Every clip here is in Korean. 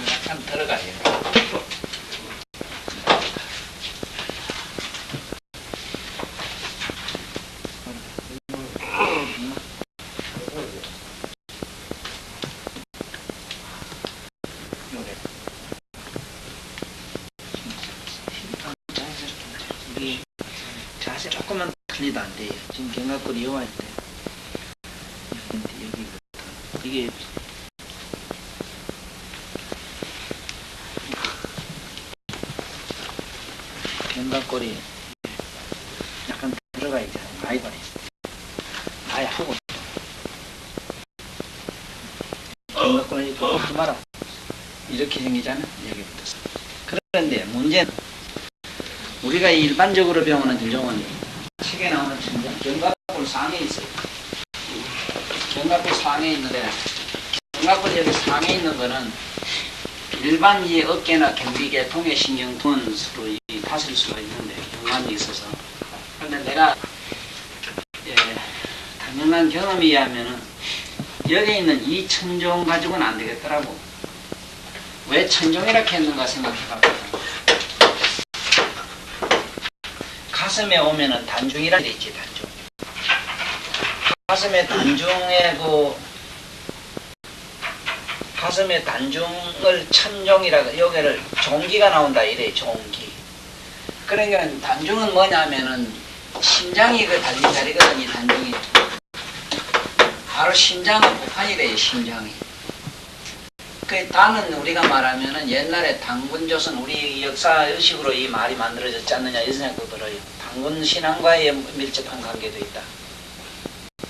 약간 들어가요. 우리 자세 조금만 틀리도 안 돼요. 지금 견갑골이 요할 때 여기부터 이게 견갑골이 약간 들어가 있잖아요. 많이 버려. 많이 하고 견갑골이 꺾지 마라. 이렇게 생기잖아. 여기부터. 그런데 문제는 우리가 일반적으로 배우는 천정은 책에 나오는 천정, 견갑골 상에 있어요. 견갑골 상에 있는데, 견갑골 여기 상에 있는 거는 일반 이 어깨나 경비계, 통해신경통은 서로 다실 수가 있는데 경관이 있어서. 그런데 내가 당연한 경험에 의하면은 여기 있는 이 천정 가지고는 안 되겠더라고. 왜 천정이라고 했는가 생각해봤거든. 가슴에 오면은 단중이라는 게 있지, 단중. 가슴의 단중에 가슴의 단중을 천종이라고, 여기를 종기가 나온다 이래, 종기. 그러니까 단중은 뭐냐면은 심장이 그 달린 자리거든, 이 단중이. 바로 심장은 복판이래요, 심장이. 그 단은 우리가 말하면은 옛날에 당군조선, 우리 역사의식으로 이 말이 만들어졌지 않느냐 이 생각도 들어요. 당군 신앙과의 밀접한 관계도 있다.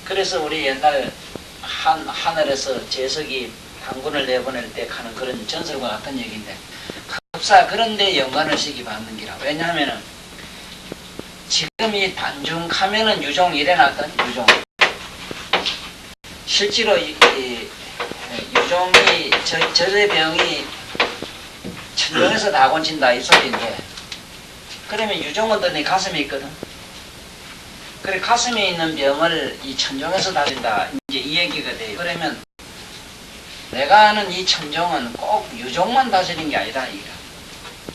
그래서 우리 옛날 하늘에서 제석이 당군을 내보낼 때 하는 그런 전설과 같은 얘기인데, 흡사 그런데 연관의식이 받는 기라. 왜냐하면은 지금 이 단중 하면은 유종 일어났던 유종. 실제로 유종이 저제병이 천정에서 다 고친다 이 소리인데, 그러면 유종은 또 내 가슴에 있거든. 그래 가슴에 있는 병을 이 천정에서 다진다 이제 이 얘기가 돼요. 그러면 내가 아는 이 천정은 꼭 유종만 다스리는 게 아니다 이거.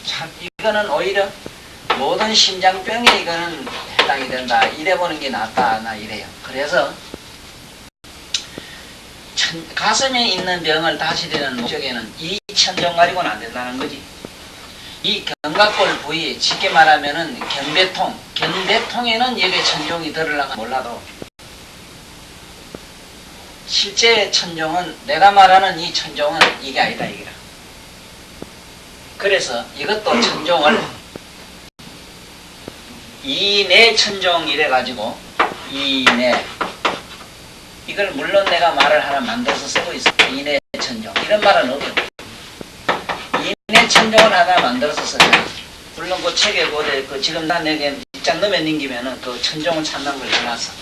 참 이거는 오히려 모든 심장병에 이거는 해당이 된다 이래 보는 게 낫다 나 이래요. 그래서 가슴에 있는 병을 다스리는 목적에는 이 천정 가지고는 안 된다는 거지. 이 견갑골 부위, 쉽게 말하면은 견배통에는 여기 천종이 들으려면 몰라도 실제 천종은, 내가 말하는 이 천종은 이게 아니다 이거라. 그래서 이것도 천종을 이내 천종 이래 가지고 이내, 이걸 물론 내가 말을 하나 만들어서 쓰고 있어. 이내 천종 이런 말은 없어요. 이내 천종을 하나 만들어서 쓰자. 물론 그 책에 그 지금 난 내게 입장 넘에 넘기면은 그 천종을 찾는 걸 해놨어.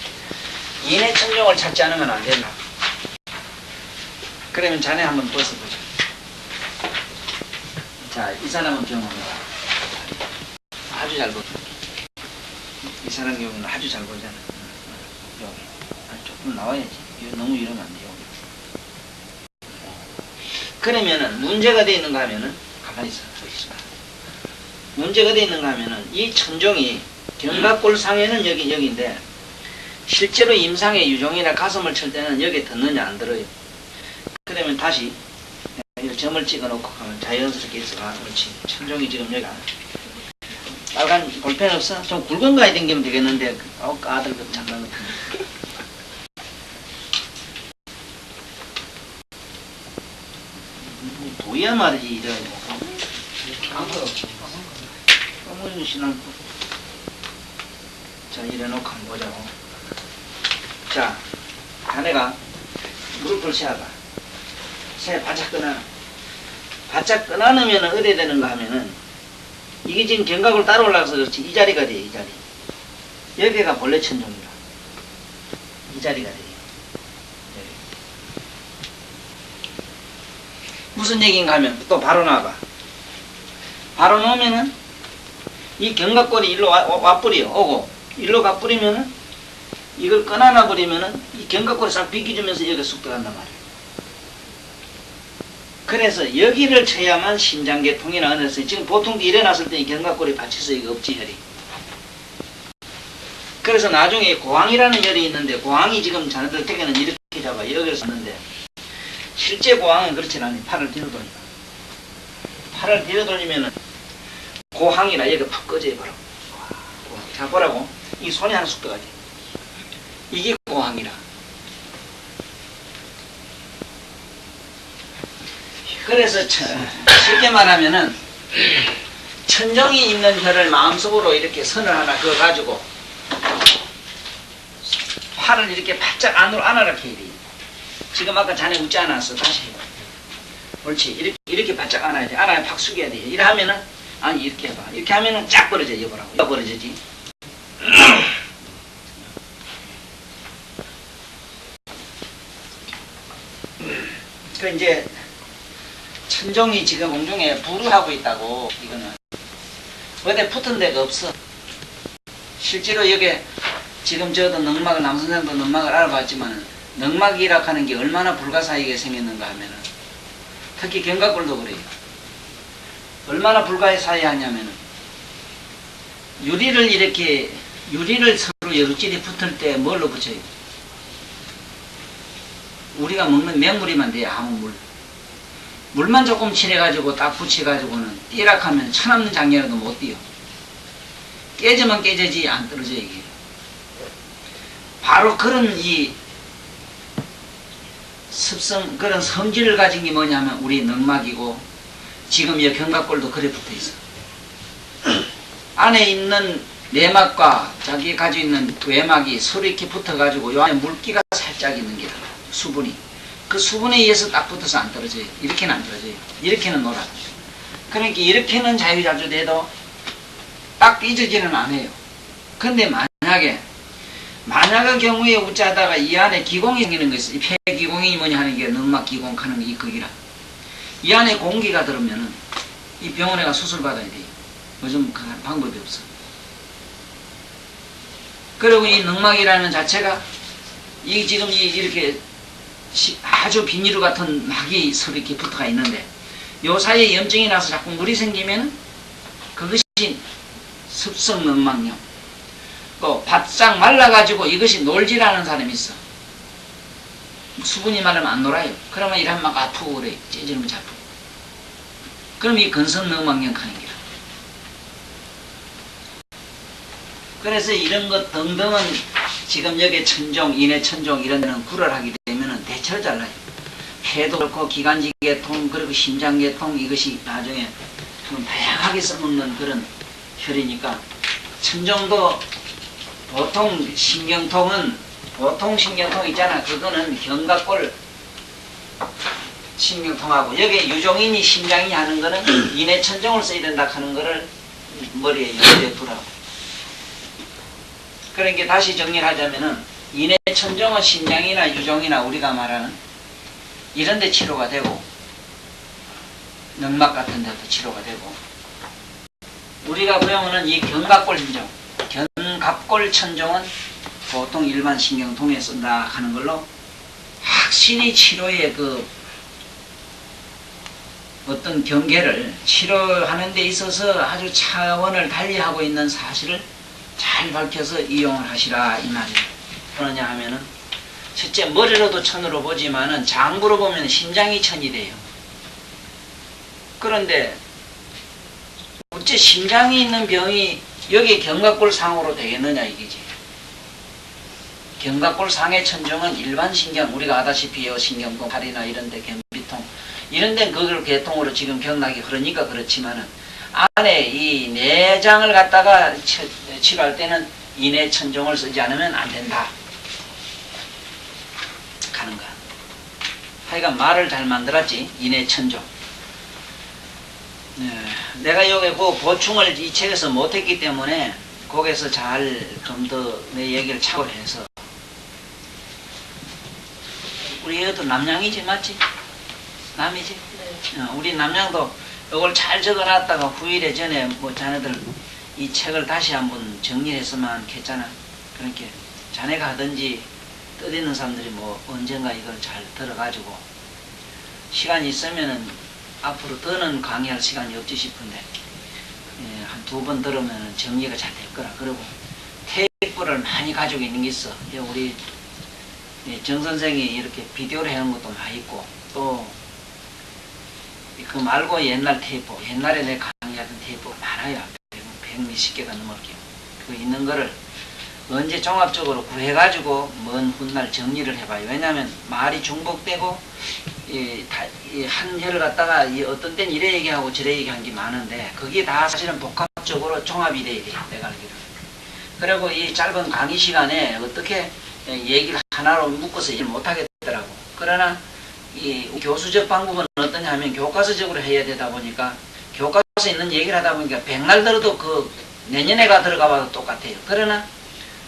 이내 천종을 찾지 않으면 안 된다. 그러면 자네 한번 벗어보자. 자, 이 사람은 경험이다. 아주 잘 보자. 이 사람 경우는 아주 잘 보잖아. 여기 조금 나와야지. 이거 너무 이러면 안 돼요. 그러면은 문제가 돼 있는가 하면은 가만히 있어. 문제가 돼 있는가 하면은 이 천종이 견갑골 상에는 여기인데 실제로 임상의 유종이나 가슴을 칠 때는 여기 듣느냐 안 들어요. 그러면 다시 점을 찍어놓고 가면 자연스럽게 있어가. 그렇지. 천종이 지금 여기 빨간 볼펜 없어? 좀 굵은 거에 당기면 되겠는데 아들 그 장난 같은 도야 말이지 이래. 어머니 신앙. 자 이래놓고 한번 보자고. 자 자네가 무릎을 세워봐. 세 바짝 끊어. 바짝 끊어놓으면 어디에 되는가 하면은 이게 지금 견갑을 따라 올라가서 그렇지 이 자리가 돼. 이 자리. 여기가 본래 천종이라. 이 자리가 돼요. 무슨 얘기인가 하면 또 바로 나와봐. 바로 놓으면은 이 견갑골이 일로 와버려. 오고 일로 가버리면은 이걸 끊어놔 버리면은 이 견갑골이 싹 비켜주면서 여기가 쑥 들어간단 말이야. 그래서 여기를 쳐야만 심장계통이나 어느 데서 지금 보통 일어났을 때 이 견갑골이 받쳐서 이거 없지 혈이. 그래서 나중에 고항이라는 혈이 있는데 고항이 지금 자네들 택에는 이렇게 잡아 여기를 썼는데 실제 고항은 그렇진 않아요. 팔을 뒤로 돌리면 팔을 뒤로 돌리면은 고항이라 여기가 팍 꺼져요 바로. 자 보라고 이 손이 하나 쑥 들어가지. 이게 고항이라. 그래서 쉽게 말하면은 천정이 있는 혈을 마음속으로 이렇게 선을 하나 그어가지고 팔을 이렇게 바짝 안으로 안아놓게 해야 돼. 지금 아까 자네 웃지 않았어. 다시 해봐. 옳지. 이렇게 바짝 안아야 돼. 안아야 팍 숙여야 돼. 이래 하면은 아니 이렇게 해봐. 이렇게 하면은 쫙 벌어져. 여보라고. 이거 벌어지지. 그 이제 천종이 지금 공중에 부르하고 있다고. 이거는 어디 붙은 데가 없어. 실제로 여기 지금 저도 넉막을 남선생도 넉막을 알아봤지만 넉막이라 하는 게 얼마나 불가사의하게 생겼는가 하면은 특히 견갑골도 그래요. 얼마나 불가사의하냐면은 유리를 서로 여루질이 붙을 때 뭘로 붙여요? 우리가 먹는 맹물이만 돼요. 아무 물. 물만 조금 칠해가지고 딱 붙여가지고는 띠락하면 천없는 장녀라도 못 뛰어. 깨지면 깨지지 안 떨어져 이게. 바로 그런 이 습성, 그런 성질을 가진 게 뭐냐면 우리 넉막이고 지금 이 견갑골도 그래 붙어 있어. 안에 있는 내막과 자기 가지고 있는 외막이 서로 이렇게 붙어가지고 요 안에 물기가 살짝 있는 게 수분이. 그 수분에 의해서 딱 붙어서 안 떨어져요. 이렇게는 안 떨어져요. 이렇게는 놀아. 그러니까 이렇게는 자유자주돼도 딱 삐지지는 않아요. 근데 만약의 경우에 우짜하다가 이 안에 기공이 생기는 거 있어. 이 폐기공이 뭐냐 하는 게 넉막 기공 하는 게 이 극이라. 이 안에 공기가 들으면은 이 병원에 가 수술 받아야 돼요. 요즘 그 방법이 없어. 그리고 이 넉막이라는 자체가 이 지금 이렇게 아주 비닐루 같은 막이 서로 이렇게 붙어가 있는데 요 사이에 염증이 나서 자꾸 물이 생기면 그것이 습성 넉막염. 또 바싹 말라가지고 이것이 놀지라는 사람이 있어. 수분이 마르면 안 놀아요. 그러면 이러면 막 아프고 그래. 찌질면 자꾸. 그럼 이 근성 넉막염 하는 게라. 그래서 이런 것 등등은 지금 여기 천종, 인해 천종 이런 데는 구를 하게 되면은 대체로 잘라요. 폐도 그렇고 기관지계통 그리고 심장계통 이것이 나중에 좀 다양하게 써먹는 그런 혈이니까 천종도 보통 신경통 있잖아. 그거는 견갑골 신경통하고 여기 유종인이 심장이 하는 거는 인해 천종을 써야 된다 하는 거를 머리에 염두에 두라고. 그러니까 다시 정리를 하자면은 인해 천종은 심장이나 유종이나 우리가 말하는 이런 데 치료가 되고 넉막 같은 데도 치료가 되고 우리가 보면은 이 견갑골 천종 견갑골 천종은 보통 일반 신경통에 쓴다 하는 걸로 확실히 치료의 그 어떤 경계를 치료하는 데 있어서 아주 차원을 달리하고 있는 사실을 잘 밝혀서 이용을 하시라 이 말이에요. 그러냐 하면은 첫째 머리로도 천으로 보지만은 장부로 보면 심장이 천이 돼요. 그런데 어째 심장이 있는 병이 여기 견갑골 상으로 되겠느냐 이게지. 견갑골 상의 천종은 일반 신경 우리가 아다시피 신경통 팔이나 이런데 견비통 이런데 그걸 계통으로 지금 경락이 흐르니까 그렇지만은 안에 이 내장을 갖다가 치료할 때는 인해 천종을 쓰지 않으면 안 된다 하는 거야. 하여간 말을 잘 만들었지. 인해 천종. 내가 여기 그 보충을 이 책에서 못했기 때문에 거기서 잘 좀 더 내 얘기를 참고해서 우리 애도 남양이지 맞지? 남이지? 우리 남양도 이걸 잘 적어놨다가 후일에 전에 뭐 자네들 이 책을 다시 한번 정리했으면 했잖아. 그러니까 자네가 하든지 뜻있는 사람들이 뭐 언젠가 이걸 잘 들어가지고 시간이 있으면은 앞으로 더는 강의할 시간이 없지 싶은데 한 2번 들으면 정리가 잘 될 거라. 그리고 테이프를 많이 가지고 있는 게 있어. 우리 정 선생이 이렇게 비디오를 해놓은 것도 많이 있고 또 그 말고 옛날 테이프, 옛날에 내 강의하던 테이프가 많아요. 100몇십 개가 넘을게요. 그 있는 거를 언제 종합적으로 구해가지고 먼 훗날 정리를 해봐요. 왜냐하면 말이 중복되고 한 혀를 갖다가 어떤 때는 이래 얘기하고 저래 얘기한 게 많은데 그게 다 사실은 복합적으로 종합이 돼야 돼요. 내가 알기로. 그리고 이 짧은 강의 시간에 어떻게 얘기를 하나로 묶어서 일 못하겠더라고. 그러나 이 교수적 방법은 어떠냐 하면 교과서적으로 해야 되다 보니까 교과서에 있는 얘기를 하다 보니까 백날 들어도 그 내년에가 들어가 봐도 똑같아요. 그러나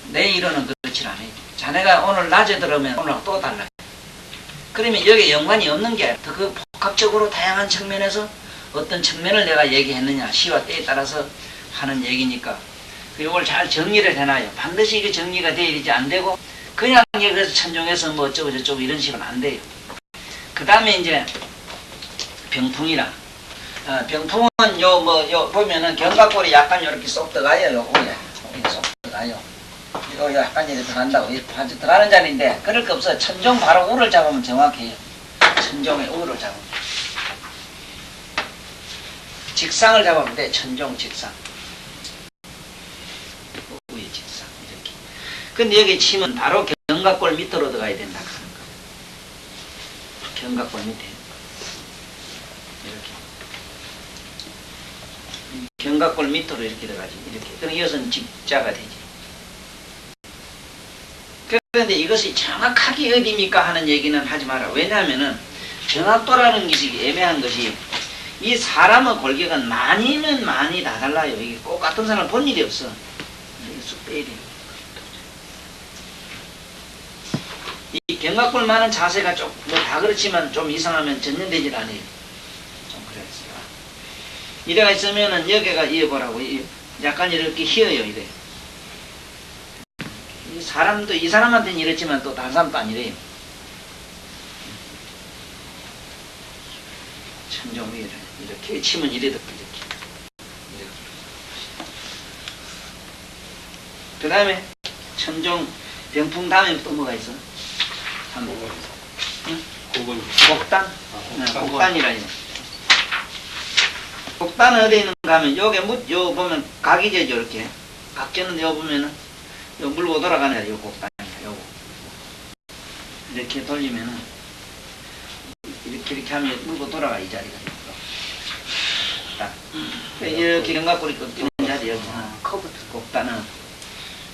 내일은 그렇지 않아요. 자네가 오늘 낮에 들으면 오늘 또 달라요. 그러면 여기에 연관이 없는 게 아니라 그 복합적으로 다양한 측면에서 어떤 측면을 내가 얘기했느냐 시와 때에 따라서 하는 얘기니까 이걸 잘 정리를 해놔요. 반드시 이게 정리가 돼야 되지 안 되고 그냥 여기서 천종해서 뭐 어쩌고 저쩌고 이런 식으로는 안 돼요. 그 다음에 이제 병풍이라 병풍은 요 보면은 견갑골이 약간 이렇게 쏙 들어가요. 요 쏙 들어가요. 요 약간 이렇게 들어간다고 들어가는 자리인데 그럴 거 없어. 천종 바로 우를 잡으면 정확해요. 천종의 우를 잡으면 직상을 잡으면 돼. 천종 직상 우의 직상 이렇게. 근데 여기 치면 바로 견갑골 밑으로 들어가야 된다 하는 거. 견갑골 밑에 이렇게 견갑골 밑으로 이렇게 들어가지. 이렇게. 그럼 이것은 직자가 되지. 그런데 이것이 정확하게 어디입니까 하는 얘기는 하지 마라. 왜냐하면은 정확도라는 것이 애매한 것이 이 사람의 골격은 많이면 많이 다 달라요. 이게 꼭 같은 사람을 본 일이 없어. 이게 쑥 빼야 돼요. 이 견갑골 많은 자세가 좀 뭐 다 그렇지만 좀 이상하면 전염되질 않아요. 좀 그랬어요. 이래가 있으면은 여기가 이어보라고 약간 이렇게 휘어요. 이래. 이 사람도 이 사람한테는 이렇지만 또 다른 사람도 아니래요. 천종 위에 이렇게 치면 이래도 이렇게. 그 다음에 천종 병풍 다음에 또 뭐가 있어? 응? 곡단? 곡단이라 해요. 곡단은 어디에 있는가 하면 요게 요 보면 각이 되죠. 이렇게 각지는 요 보면은 요 물고 돌아가는 요 곡단이야. 요거 이렇게 돌리면은 이렇게 하면 물고 돌아가. 이 자리가 이렇게 견갑골이 꺾이는 자리 여기 곡단은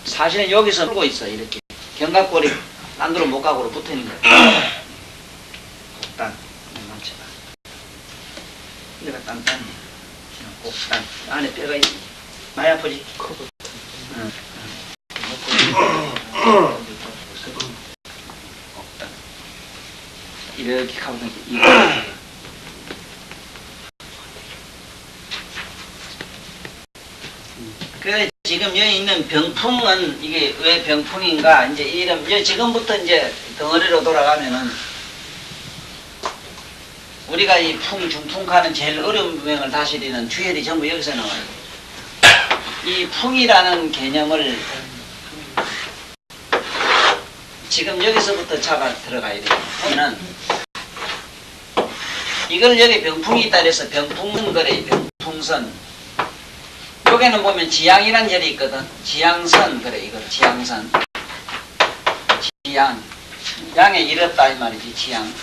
사실은 여기서 물고 있어. 이렇게 견갑골이 딴 데로 못 가고 붙어 있는 거야. 곡단 만져봐. 얘가 단단해. 곡단 안에 뼈가 있지. 많이 아프지? 응. 곡단 이렇게 가보면 그래 지금 여기 있는 병풍은 이게 왜 병풍인가? 이제 이름 지금부터 이제 덩어리로 돌아가면은 우리가 이 풍중풍가는 제일 어려운 병을 다스리는 주혈이 전부 여기서 나와요. 이 풍이라는 개념을 지금 여기서부터 잡아 들어가야 돼요. 풍은 이걸 여기 병풍이 있다 그래서 병풍은 그래. 병풍선 여기는 보면 지양이란 절이 있거든. 지양선 그래. 이거 지양선 지양 양에 이렇다 이 말이지. 지양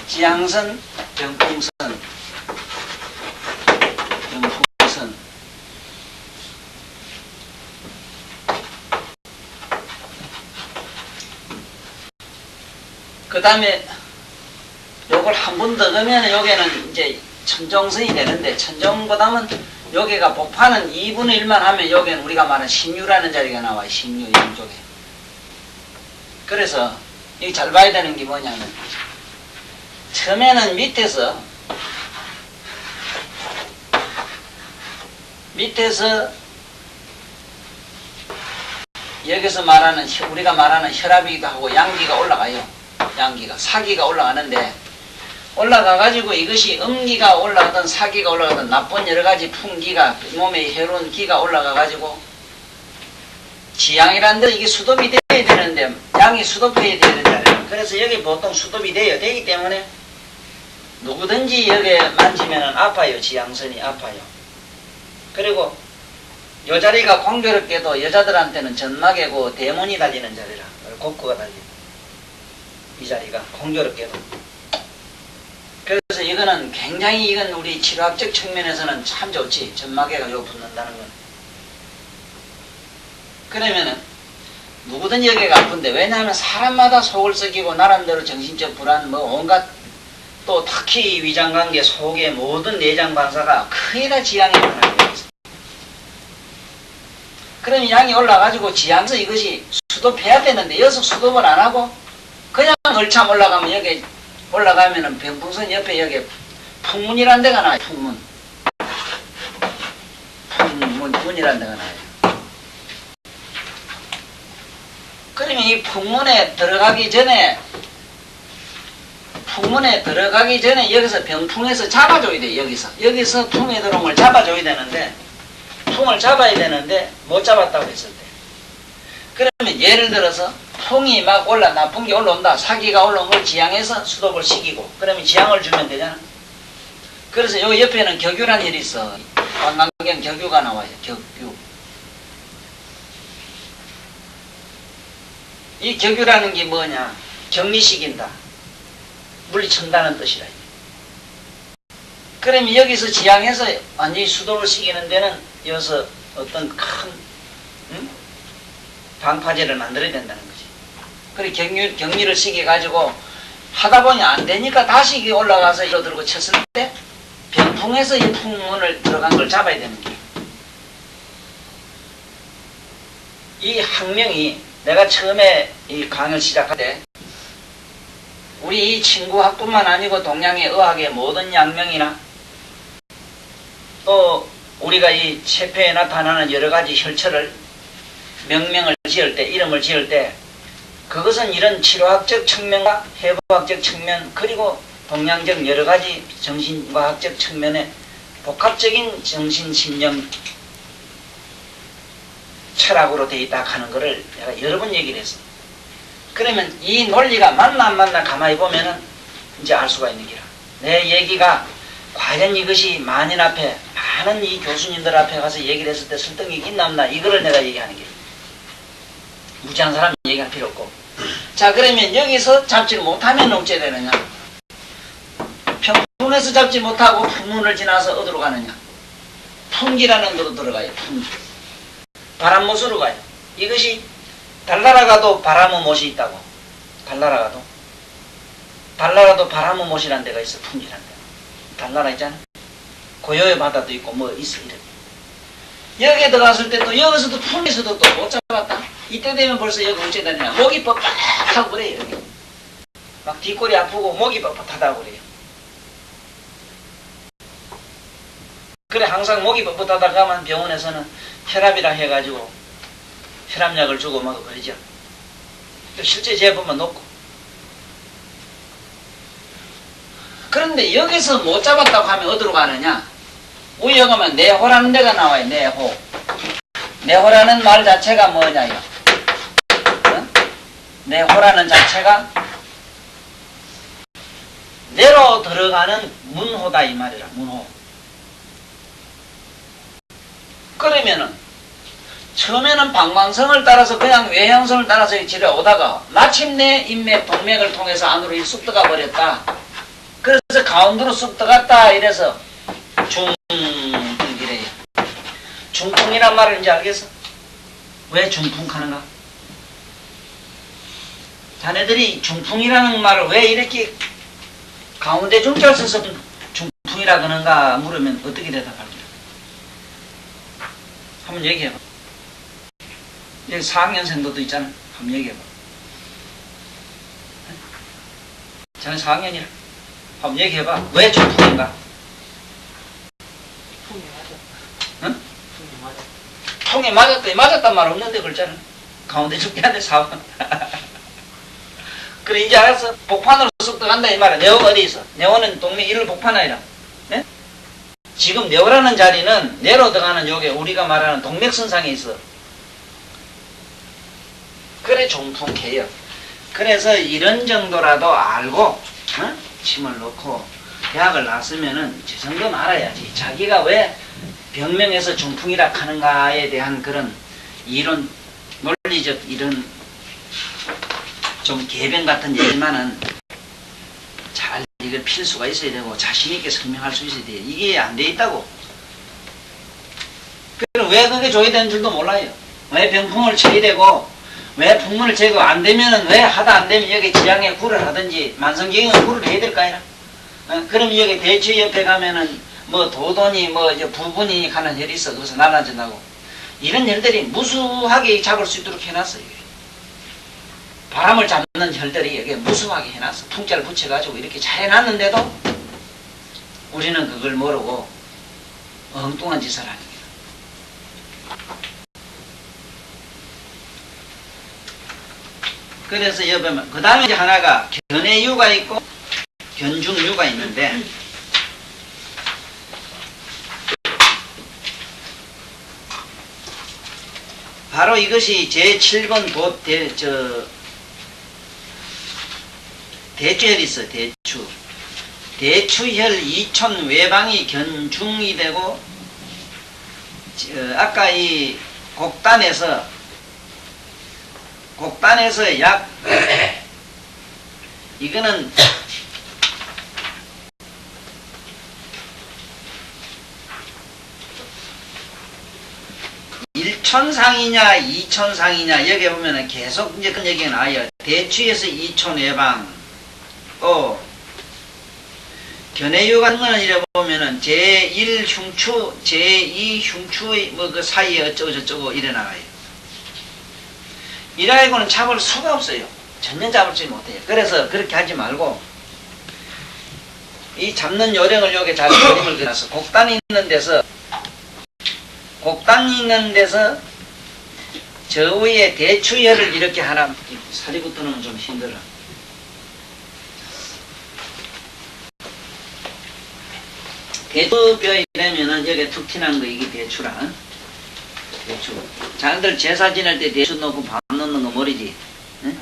지양선 병풍선 병풍선 그 다음에 요걸 한 번 더 넣으면 여기는 이제 천정선이 되는데 천정보다는 여기가 복파는 2분의 1만 하면 여기는 우리가 말하는 신유라는 자리가 나와요. 신유 이쪽에. 그래서 여기 잘 봐야 되는 게 뭐냐면 처음에는 밑에서 여기서 말하는 우리가 말하는 혈압이기도 하고 양기가 올라가요. 양기가 사기가 올라가는데 올라가가지고 이것이 음기가 올라가든 사기가 올라가든 나쁜 여러가지 풍기가 몸에 해로운 기가 올라가가지고 지양이란 데 이게 수도비 돼야 되는데 양이 수도해야 되는데 그래서 여기 보통 수도비 되기 때문에 누구든지 여기 만지면 아파요. 지양선이 아파요. 그리고 요 자리가 공교롭게도 여자들한테는 전막이고 대문이 달리는 자리라 곡구가 달리는 이 자리가 공교롭게도 그래서 이거는 굉장히 이건 우리 치료학적 측면에서는 참 좋지. 전막에가 요 붙는다는 건. 그러면은 누구든 여기가 아픈데 왜냐하면 사람마다 속을 썩이고 나름대로 정신적 불안 뭐 온갖 또 특히 위장관계 속의 모든 내장 반사가 거의 다 지향이 변하게 되어 있습니다. 그러면 양이 올라가지고 지향에서 이것이 수도해야 되는데 여기서 수도를 안 하고 그냥 얼참 올라가면 여기 올라가면은 병풍선 옆에 여기 풍문이란 데가 나와요. 풍문이란 데가 나와요. 그러면 이 풍문에 들어가기 전에 여기서 병풍에서 잡아줘야 돼. 여기서 풍에 들어온 걸 잡아줘야 되는데 풍을 잡아야 되는데 못 잡았다고 했을 때 그러면 예를 들어서 풍이 막 나쁜 게 올라온다. 사기가 올라온 걸 지향해서 수독을 시키고 그러면 지향을 주면 되잖아. 그래서 요 옆에는 격유라는 일이 있어. 관광경 격유가 나와요. 격유. 이 격유라는 게 뭐냐? 격리시킨다. 물리친다는 뜻이라. 그러면 여기서 지향해서 완전히 수독을 시키는 데는 여기서 어떤 큰 방파제를 만들어야 된다는 거지. 그래 격리를 시켜가지고 하다 보니 안 되니까 다시 이게 올라가서 이로 들고 쳤을 때 병풍에서 이 풍문을 들어간 걸 잡아야 되는 거야. 이 학명이 내가 처음에 이 강의를 시작할 때 우리 이 친구학뿐만 아니고 동양의 의학의 모든 양명이나 또 우리가 이 체표에 나타나는 여러 가지 혈처를 명명을 지을 때 이름을 지을 때 그것은 이런 치료학적 측면과 해부학적 측면 그리고 동양적 여러 가지 정신과학적 측면의 복합적인 정신신념 철학으로 되어 있다 하는 것을 내가 여러 번 얘기를 했어. 그러면 이 논리가 맞나 안 맞나 가만히 보면은 이제 알 수가 있는 기라. 내 얘기가 과연 이것이 만인 앞에 많은 이 교수님들 앞에 가서 얘기를 했을 때 설득이 있나 없나 이거를 내가 얘기하는 게 무지한 사람 얘기할 필요 없고. 자 그러면 여기서 잡지를 못하면 어째 되느냐? 평문에서 잡지 못하고 풍문을 지나서 어디로 가느냐? 풍기라는 데로 들어가요. 풍기. 바람못으로 가요. 이것이 달나라 가도 바람의 못이 있다고. 달나라도 바람의 못이라는 데가 있어. 풍기라는 데. 달나라 있잖아. 고요의 바다도 있고 뭐 있어 이렇게. 여기에 들어갔을 때 또 여기서도 풍에서도 또 못 잡았다. 이때 되면 벌써 여기 어째 되느냐? 목이 뻣뻣하고 그래요. 여기. 막 뒷골이 아프고 목이 뻣뻣하다고 그래요. 그래 항상 목이 뻣뻣하다 가면 병원에서는 혈압이라 해가지고 혈압약을 주고 막 그러죠. 실제 재보면 높고. 그런데 여기서 못 잡았다고 하면 어디로 가느냐? 우리에 가면 내호라는 데가 나와요. 내호. 내호라는 말 자체가 뭐냐요? 내호라는 자체가 내로 들어가는 문호다 이 말이라. 문호. 그러면은 처음에는 방광성을 따라서 그냥 외향성을 따라서 지려오다가 마침내 인맥 동맥을 통해서 안으로 쑥 들어가 버렸다. 그래서 가운데로 쑥 들어갔다 이래서 중풍이래요. 중풍이란 말을 이제 알겠어? 왜 중풍하는가? 자네들이 중풍이라는 말을 왜 이렇게 가운데 중자를 써서 중풍이라고 종풍이라 그런가 물으면 어떻게 대답할까? 한번 얘기해봐. 여기 4학년생도 있잖아. 한번 얘기해봐. 저는 4학년이라. 한번 얘기해봐. 왜 종풍인가? 풍이 맞았다. 응? 풍이 맞았다. 통에 맞았다. 맞았단 말 없는데 그랬잖아. 가운데 죽게 한데 4번. 그래 이제 알았어. 복판으로 쑥 들어간다 이 말이야. 네오가 어디 있어? 네오는 동네 일로 복판 아니라. 네? 지금 네오라는 자리는 내로 들어가는 요게 우리가 말하는 동맥선상에 있어. 그래 종풍개요. 그래서 이런 정도라도 알고 어? 침을 넣고 약을 놨으면은 저 정도는 알아야지. 자기가 왜 병명에서 중풍이라 하는가에 대한 그런 이론 논리적 이런 좀 개변 같은 얘기만은 잘 이걸 필 수가 있어야 되고 자신 있게 설명할 수 있어야 돼. 이게 안 돼 있다고. 그럼 왜 그게 조회되는 줄도 몰라요. 왜 병풍을 쳐야 되고 왜 풍문을 제거 안 되면은 왜 하다 안 되면 여기 지향에 굴을 하든지 만성경은 굴을 해야 될까 이라. 그럼 여기 대추 옆에 가면은 뭐 도돈이 뭐 이제 부분이 가는 혈이 있어. 그래서 날아진다고. 이런 혈들이 무수하게 잡을 수 있도록 해놨어요. 바람을 잡는 혈들이 여기 무수하게 해놨어. 풍자를 붙여가지고 이렇게 잘 해놨는데도 우리는 그걸 모르고 엉뚱한 짓을 하는 거야. 그래서 여기 보면 그 다음에 이제 하나가 견해유가 있고 견중유가 있는데 바로 이것이 제7번 대추혈이 있어. 대추. 대추혈 이촌 외방이 견중이 되고 아까 이 곡단에서 약 이거는 일촌상이냐 이촌상이냐 여기 보면은 계속 이제 그런 얘기가 나와요. 대추에서 이촌 외방 또 견해유 같은 거는 이래 보면은 제1 흉추 제2 흉추의 뭐 그 사이에 어쩌고 저쩌고 이래 나가요. 이래가지고는 잡을 수가 없어요. 전혀 잡을지 못해요. 그래서 그렇게 하지 말고 이 잡는 요령을 여기 잘 그림을 그려서 곡단이 있는 데서 저 위에 대추혈을 이렇게 하나 사리부터 넣으면 좀 힘들어. 대추뼈이라면은 여기 툭 튀난 거 이게 대추라. 대추. 자들 제사 지낼 때 대추 넣고 밥 넣는 거 모르지? 응?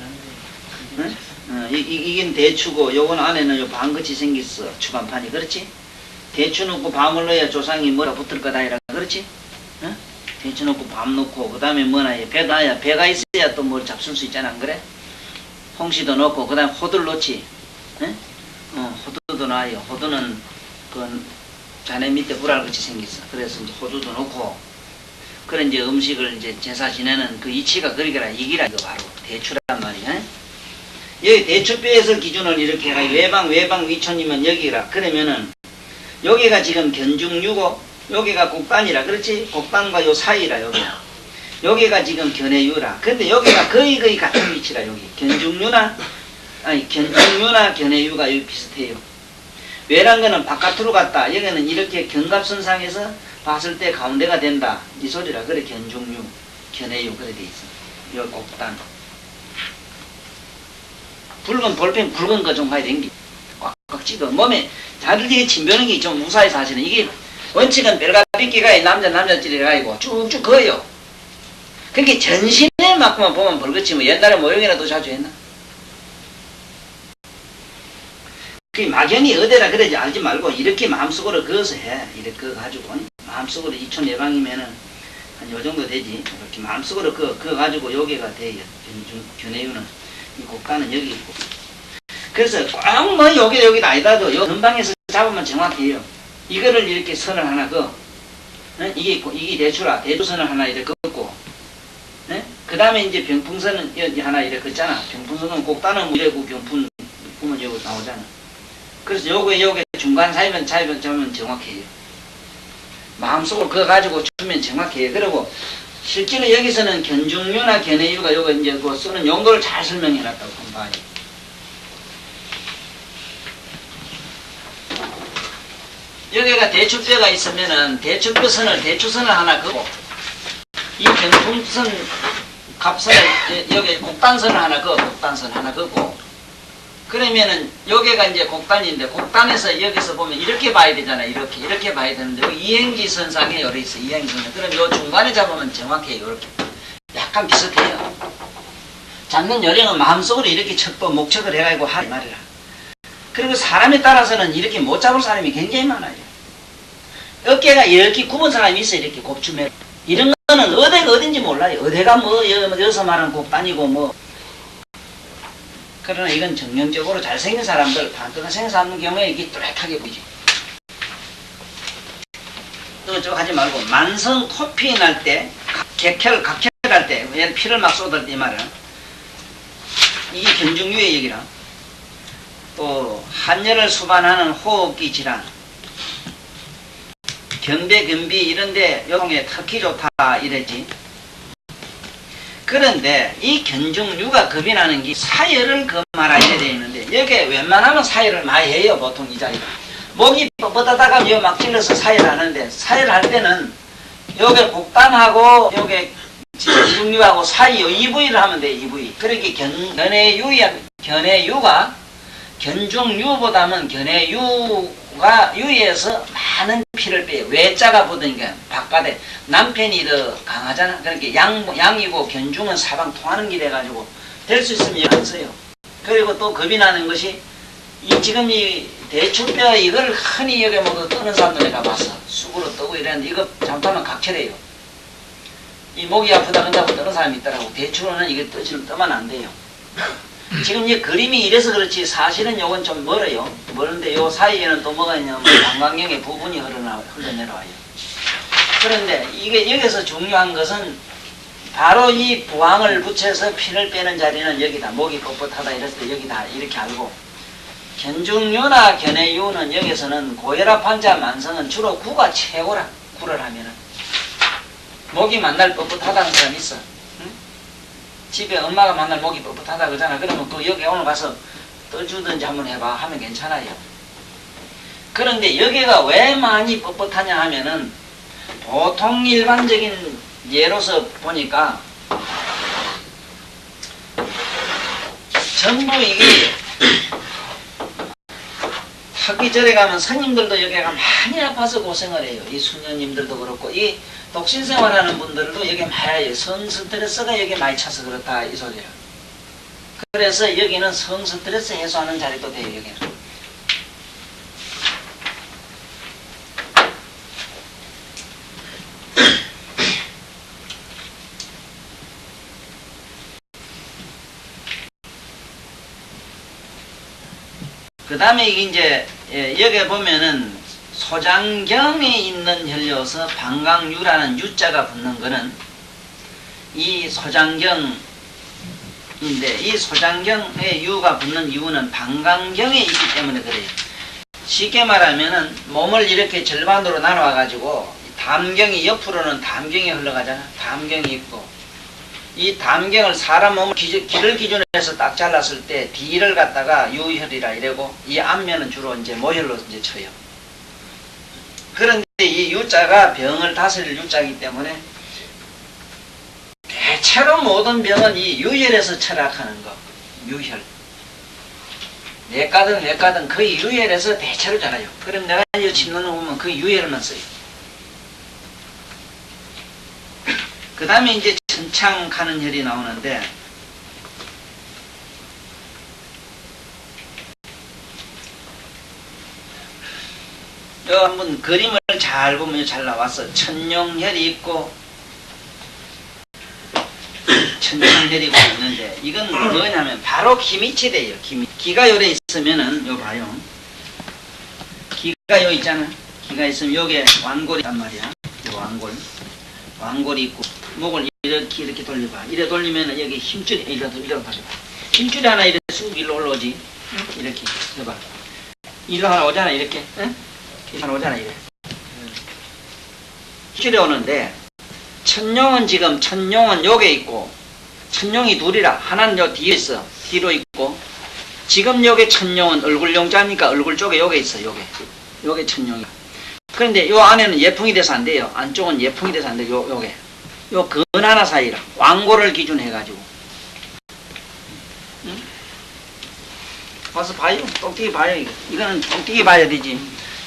응? 이긴 대추고 요건 안에는 요 방같이 생겼어. 추간판이. 그렇지? 대추 넣고 밤을 넣어야 조상이 뭐라 붙을 거다 이라. 그렇지? 응? 대추 넣고 밤 넣고 그 다음에 뭐나 배가 있어야 또 뭘 잡술 수 있잖아. 안 그래? 홍시도 넣고 그 다음에 호두를 넣지. 응? 호두도 놔요. 호두는 그 자네 밑에 불알같이 생겼어. 그래서 이제 호두도 넣고 그런 이제 음식을 이제 제사 지내는 그 이치가 그리거라 이기라 이거 바로 대추란 말이야. 여기 대추뼈에서 기준을 이렇게 해가 외방 위촌이면 여기라. 그러면은 여기가 지금 견중유고 여기가 곡단이라. 그렇지? 곡단과 요 사이라 여기가 지금 견해유라. 근데 여기가 거의 같은 위치라. 여기 견중유나 견해유가 여기 비슷해요. 외란 거는 바깥으로 갔다. 여기는 이렇게 견갑선상에서 봤을 때 가운데가 된다. 이 소리라. 그래 견중유, 견해유 그래 돼 있어. 요 곡단. 붉은 볼펜 붉은 거 좀 봐야 된기. 꽉꽉 찍어. 몸에 자들이 침벼는 게 좀 무사히 사실은 이게 원칙은 벨가비끼가 남자찌리가 아니고 쭉쭉 거요. 그러니까 전신에 맞고만 보면 벌거지 뭐 옛날에 모형이라도 자주 했나? 그 막연히 어디라 그러지 알지 말고 이렇게 마음속으로 그어서 해. 이렇게 그어가지고 마음속으로 이촌 예방이면은 한 요 정도 되지. 이렇게 마음속으로 그어가지고 여기가 돼요. 견해유는 이 곡간은 여기 있고. 그래서 꼭 뭐 여기다 아니다도 요 근방에서 잡으면 정확해요. 이거를 이렇게 선을 하나 그어. 이게 있고 이게 대추라. 대추선을 하나 이렇게 긋고. 그 다음에 이제 병풍선은 하나 이렇게 긋잖아. 병풍선은 곡단은 이래고 병풍은 여기 나오잖아. 그래서 요게 중간 사이면 잡으면 정확해요. 마음속으로 그거 가지고 주면 정확해요. 그리고 실제로 여기서는 견중유나 견해유가 요거 이제 그 쓰는 용도를 잘 설명해 놨다고 한번 봐요. 여기가 대추뼈가 있으면은 대추선을 하나 그고 이 경풍선 갑선을 여기 곡단선을 하나 그어 곡단선 하나 그고 그러면은 여기가 이제 곡단인데 곡단에서 여기서 보면 이렇게 봐야 되잖아요. 이렇게 봐야 되는데 여기 이행지선상에 열이 있어. 이행지선. 그럼 요 중간에 잡으면 정확해요. 이렇게 약간 비슷해요. 잡는 요령은 마음속으로 이렇게 목척을 해가지고 하이 말이라. 그리고 사람에 따라서는 이렇게 못 잡을 사람이 굉장히 많아요. 어깨가 이렇게 굽은 사람이 있어요. 이렇게 곱추매. 이런 거는 어디가 어딘지 몰라요. 어디가 뭐 여기서 말하는 곡단이고 뭐. 그러나 이건 정형적으로 잘생긴 사람들, 반듯한 생긴 사람 경우에 이렇게 뚜렷하게 보이죠. 또 하지 말고 만성 코피 날 때, 각혈할 때, 피를 막 쏟을 때 이 말은 이게 견중유의 얘기라. 또 한열을 수반하는 호흡기 질환, 견비 이런데 요통에 특히 좋다 이랬지. 그런데 이 견중유가 겁이 나는 게 사열을 말아야 되어 있는데 여기에 웬만하면 사열을 많이 해요. 보통 이 자리가 목이 뻣뻣하다가 요 막 찔러서 사열하는데 사열할 때는 요게 곡단하고 요게 견중유하고 사이 요 2부위를 하면 돼. 2부위. 그렇게 견해유가 견중유보다는 견해유가 유에서 많은 피를 빼요. 외자가 붙으니까 바깥에 남편이 더 강하잖아. 그러니까 양이고 견중은 사방 통하는 게 돼가지고 될 수 있으면 안 써요. 그리고 또 겁이 나는 것이 지금 이 대추뼈 이걸 흔히 여기 뭐 떠는 사람들 내가 봤어. 쑥으로 떠고 이랬는데 이거 잘못하면 각혈해요. 이 목이 아프다 한다고 떠는 사람이 있더라고. 대추로는 이게 떠면 안 돼요. 지금 이 그림이 이래서 그렇지 사실은 요건 좀 멀어요. 멀는데 요 사이에는 또 뭐가 있냐면 방광경의 부분이 흘러내려와요. 그런데 이게 여기서 중요한 것은 바로 이 부항을 붙여서 피를 빼는 자리는 여기다. 목이 뻣뻣하다 이랬을 때 여기다 이렇게 알고 견중유나 견해유는 여기서는 고혈압 환자 만성은 주로 구가 최고라. 구를 하면은 목이 만날 뻣뻣하다는 사람 있어. 집에 엄마가 만날 목이 뻣뻣하다 그러잖아. 그러면 그 여기 오늘 가서 떠주든지 한번 해봐 하면 괜찮아요. 그런데 여기가 왜 많이 뻣뻣하냐 하면은 보통 일반적인 예로서 보니까 전부 이게 학기절에 가면 스님들도 여기가 많이 아파서 고생을 해요. 이 수녀님들도 그렇고 이 독신생활하는 분들도 여기 많이 성스트레스가 여기 많이 차서 그렇다 이 소리야. 그래서 여기는 성스트레스 해소하는 자리도 돼요. 여기는. 그 다음에 이게 이제 여기 보면은 소장경에 있는 혈려서 방광유라는 유자가 붙는 거는 이 소장경인데 이 소장경에 유가 붙는 이유는 방광경에 있기 때문에 그래요. 쉽게 말하면은 몸을 이렇게 절반으로 나눠 가지고 담경이 옆으로는 담경이 흘러가잖아. 담경이 있고 이 담경을 사람 몸을 길을 기준으로 해서 딱 잘랐을 때 뒤를 갖다가 유혈이라 이래고 이 앞면은 주로 이제 모혈로 이제 쳐요. 그런데 이 유자가 병을 다스릴 유자이기 때문에 대체로 모든 병은 이 유혈에서 철학하는 거. 유혈. 내과든 거의 유혈에서 대체로 자라요. 그럼 내가 이 침노는 보면 그 유혈만 써요. 그 다음에 이제 천창가는 혈이 나오는데 요 한번 그림을 잘 보면 잘 나왔어. 천룡혈이 있고 천창혈이 있는데 이건 뭐냐면 바로 기미치대요. 기가 요래 있으면은 요 봐요. 기가 요 있잖아. 기가 있으면 요게 완골이 있단 말이야. 요 완골이 있고 목을 이렇게 돌려봐. 이래 돌리면은 여기 힘줄이 이렇게 돌려봐. 힘줄이 하나 이렇게 쑥 일로 올라오지. 이렇게 해봐. 일로 하나 오잖아 이렇게. 응? 일로 하나 오잖아 이래. 실에 오는데 천룡은 지금 천룡은 요게 있고 천룡이 둘이라 하나는 요 뒤에 있어. 뒤로 있고 지금 요게 천룡은 얼굴 용자니까 얼굴 쪽에 요게 있어. 요게 천룡이. 그런데 요 안에는 예풍이 돼서 안 돼요. 안쪽은 예풍이 돼서 안 돼. 요게 요 근 하나 사이라 왕고를 기준해 가지고. 응? 와서 봐요. 똑띠기 봐요. 이거는 똑띠기 봐야 되지.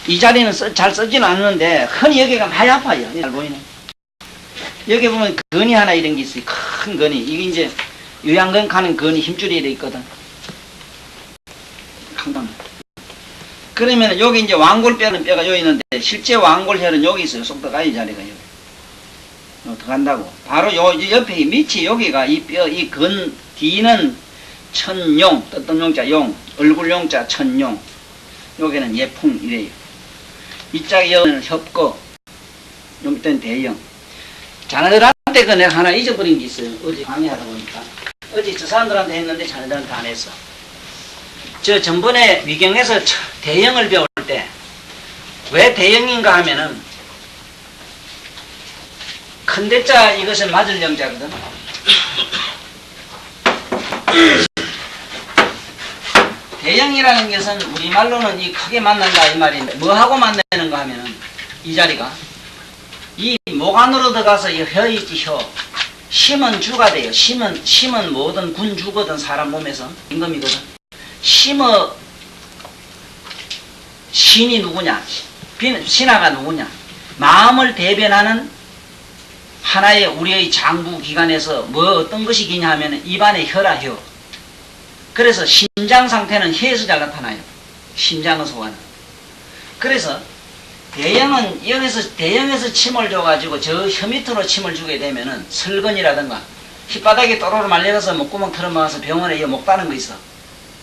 이 자리는 잘 쓰지는 않는데 흔히 여기가 많이 아파요. 잘 보이네. 여기 보면 근이 하나 이런 게 있어요. 큰 근이. 이게 이제 요양근 가는 근이 힘줄이 이렇게 있거든. 그러면 여기 이제 왕골뼈는 뼈가 여기 있는데 실제 왕골혈은 여기 있어요. 쏙 들어가요. 이 자리가 여기. 들어간다고. 바로 요 옆에 밑이 여기가 이 뼈, 이 근 뒤는 천용, 떴던 용자 용, 얼굴 용자 천용. 여기는 예풍 이래요. 이 짝에는 협거, 요 밑에는 대형. 자네들한테 그 내가 하나 잊어버린 게 있어요. 어제 강의하다 보니까. 어제 저 사람들한테 했는데 자네들한테 안 했어. 저 전번에 위경에서 대형을 배울 때 왜 대형인가 하면은 큰 대자 이것은 맞을 영자거든. 대형이라는 것은 우리말로는 이 크게 만난다 이 말인데 뭐하고 만나는가 하면은 이 자리가 이 목 안으로 들어가서 이 혀 있지 혀. 심은 주가 돼요. 심은 뭐든 군주거든 사람 몸에서 임금이거든. 심어 신이 누구냐? 신하가 누구냐? 마음을 대변하는 하나의 우리의 장부 기관에서 뭐 어떤 것이 기냐 하면 입안의 혀라 혀. 그래서 신장 상태는 혀에서 잘 나타나요. 심장을 소화하는. 그래서 대형에서 침을 줘가지고 저 혀 밑으로 침을 주게 되면은 설근이라든가 혓바닥에 또로로 말려서 목구멍 털어막아서 병원에 목 따는 거 있어.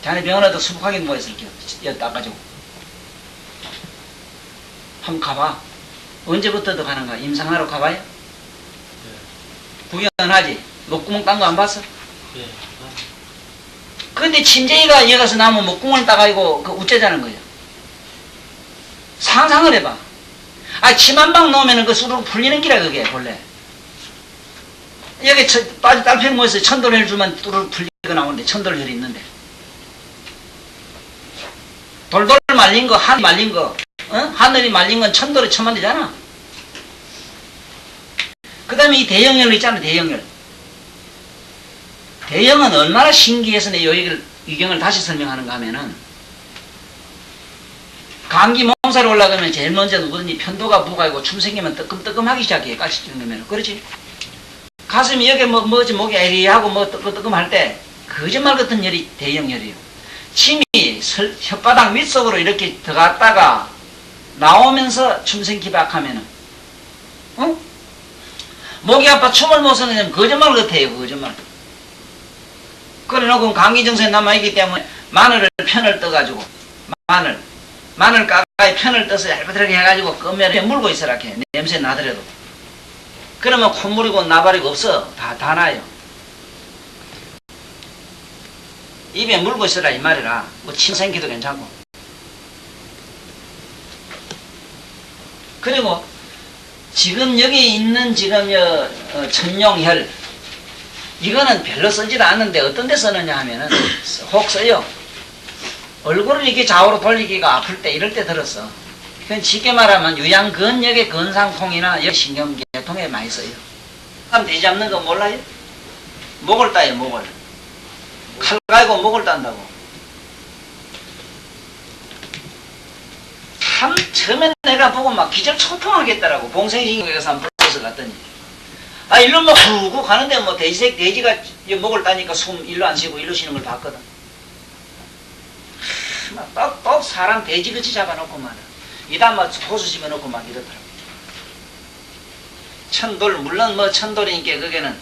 자네 병원에도 수북하게 누워있을게요. 여 닦아주고. 한번 가봐. 언제부터도 가는가? 임상하러 가봐요? 네. 구경하지? 목구멍 딴 거 안 봤어? 네. 그런데 침쟁이가 여기 가서 나면 목구멍을 따가지고 그 우째자는 거예요. 상상을 해봐. 침 한 방 넣으면 그 수로 풀리는 기라 그게 본래. 여기 딸팽이 모여서 천돌혈 주면 뚜루룩 풀리고 나오는데 천돌혈이 있는데. 돌돌 말린 거, 하늘이 말린 거, 하늘이 말린 건 천돌에 쳐만 되잖아. 그 다음에 이 대형혈로 있잖아, 대형혈. 대형은 얼마나 신기해서 내 위경을 다시 설명하는가 하면은, 감기 몸살 올라가면 제일 먼저 누구든지 편도가 부가고 춤 생기면 뜨끔뜨끔하기 시작해, 가시 정도면. 그렇지? 가슴이 여기 뭐지, 목이 애리하고 뭐 뜨끔뜨끔할 때, 거짓말 같은 열이 대형혈이에요. 침이 혓바닥 밑속으로 이렇게 들어갔다가 나오면서 춤생기박하면은 목이 아파 춤을 못 서는 거짓말 같아요. 거짓말. 그래 놓고 감기 증세에 남아있기 때문에 마늘을 편을 떠가지고 마늘 가까이 편을 떠서 얇게 해가지고 끄면에 물고 있으라 해. 냄새 나더라도. 그러면 콧물이고 나발이고 없어. 다 나요. 입에 물고 있으라 이 말이라. 뭐 침 생기도 괜찮고. 그리고 지금 여기 있는 지금 천룡혈 이거는 별로 쓰지도 않는데 어떤 데 쓰느냐 하면은 혹 써요. 얼굴을 이렇게 좌우로 돌리기가 아플 때 이럴 때 들었어. 그건 쉽게 말하면 유양근역의 근상통이나 신경계통에 많이 써요. 사람 돼 잡는 거 몰라요? 목을 따요. 목을. 칼 갈고 목을 딴다고. 참 처음에 내가 보고 막 기절초통하겠더라고. 봉생신경에 가서 한번 버스 갔더니 일로 뭐 후고 가는데 뭐 돼지가 목을 따니까 숨 일로 안 쉬고 일로 쉬는 걸 봤거든. 막 사람 돼지같이 잡아놓고 말이야. 이다 막 호수 집어놓고 막 이러더라고. 천돌 물론 뭐 천돌이니까 그게는